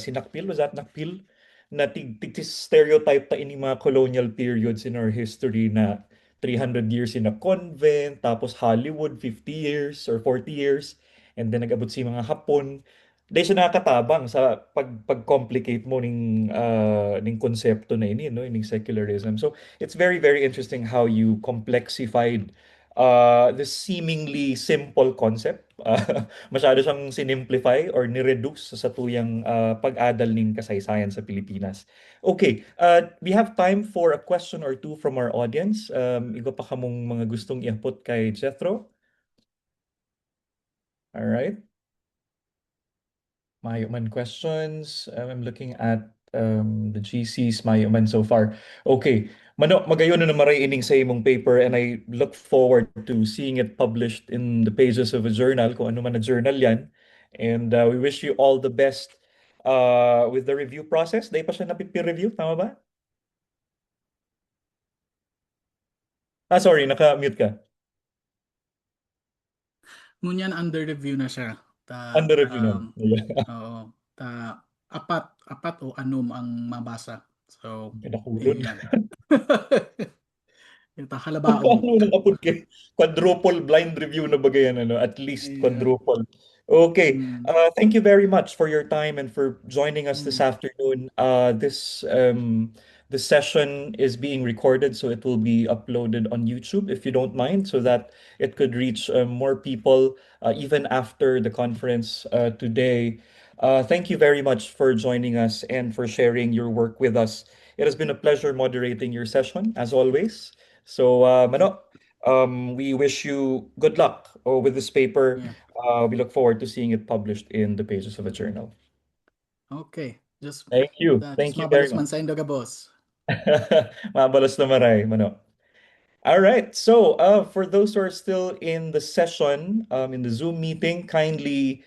Nakpil, was that Nakpil? Na stereotype ta ini mga colonial periods in our history na 300 years in a convent, tapos Hollywood 50 years or 40 years, and then nag-abot si mga Hapon. Dahil siya nakakatabang sa pag-complicate mo ning konsepto na ini, no, ning secularism. So, it's very, very interesting how you complexified this seemingly simple concept. Masyado siyang sinimplify or nireduce sa tuyang pag-adal ning kasaysayan sa Pilipinas. Okay, we have time for a question or two from our audience. Igo pa kamong mga gustong i-input kay Jethro. All right. Mayo man questions. I'm looking at the GCs mayo man so far. Okay. Mano, magayon na maray ining sa imong paper and I look forward to seeing it published in the pages of a journal, kung ano man na journal yan. And we wish you all the best with the review process. Dahil pa siya na-peer review, tama ba? Ah, sorry, naka-mute ka. Ngunyan under review na siya. Under review na. Yeah. Oo, apat, apat o anom ang mabasa. So, Pinakulon. iyan. Ito, halabaon. Paano nang apod kay quadruple blind review na bagayan ano, at least Iya. quadruple. Okay. Mm, Thank you very much for your time and for joining us this mm, afternoon. This session is being recorded, so it will be uploaded on YouTube if you don't mind, so that it could reach more people even after the conference today. Thank you very much for joining us and for sharing your work with us. It has been a pleasure moderating your session, as always. So, yeah, Mano, we wish you good luck with this paper. yeah. We look forward to seeing it published in the pages of a journal. Okay. Thank you. Just Thank you very mabalos much. man sa Indoga, boss. Mabalos na maray, Mano. All right. So, for those who are still in the session, in the Zoom meeting, kindly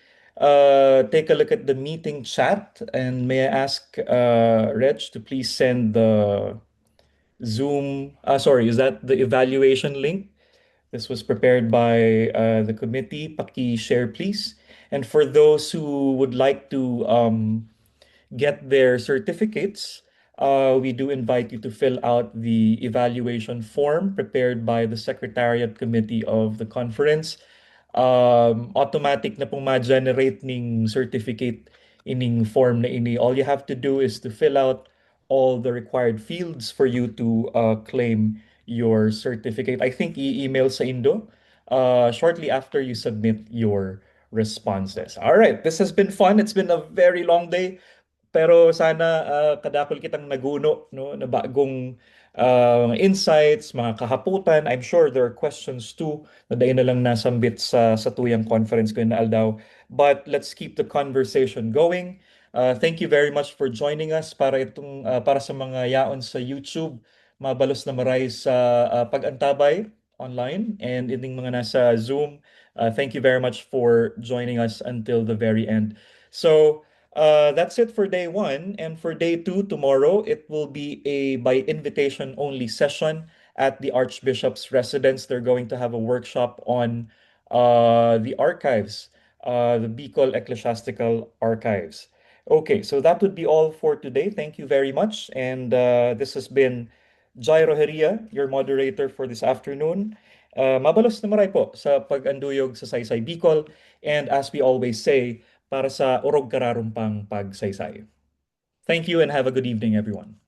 take a look at the meeting chat. And may I ask Reg to please send the Zoom, sorry, is that the evaluation link? This was prepared by the committee. Paki-share, please. And for those who would like to get their certificates, we do invite you to fill out the evaluation form prepared by the Secretariat Committee of the conference. Automatic na pong ma-generate ning certificate ining form na ini. All you have to do is to fill out all the required fields for you to claim your certificate. I think i-email sa Indo shortly after you submit your responses. All right, this has been fun. It's been a very long day. Pero sana kadakol kitang naguno no na bagong insights, mga kahaputan. I'm sure there are questions too na dayon na lang nasambit sa tuyang conference ko na aldaw. But let's keep the conversation going. Thank you very much for joining us para sa mga yaon sa YouTube. Mabalos na maray sa pag-antabay online and ining mga nasa Zoom. Thank you very much for joining us until the very end. So, that's it for day one. And for day two, tomorrow, it will be a by invitation only session at the Archbishop's residence. They're going to have a workshop on the archives, the Bicol Ecclesiastical Archives. Okay, so that would be all for today. Thank you very much. And this has been Jairo Heria, your moderator for this afternoon. Mabalos na maray po sa pag-anduyog sa Saysay Bicol. And as we always say, para sa orog kararumpang pagsaysay. Thank you and have a good evening, everyone.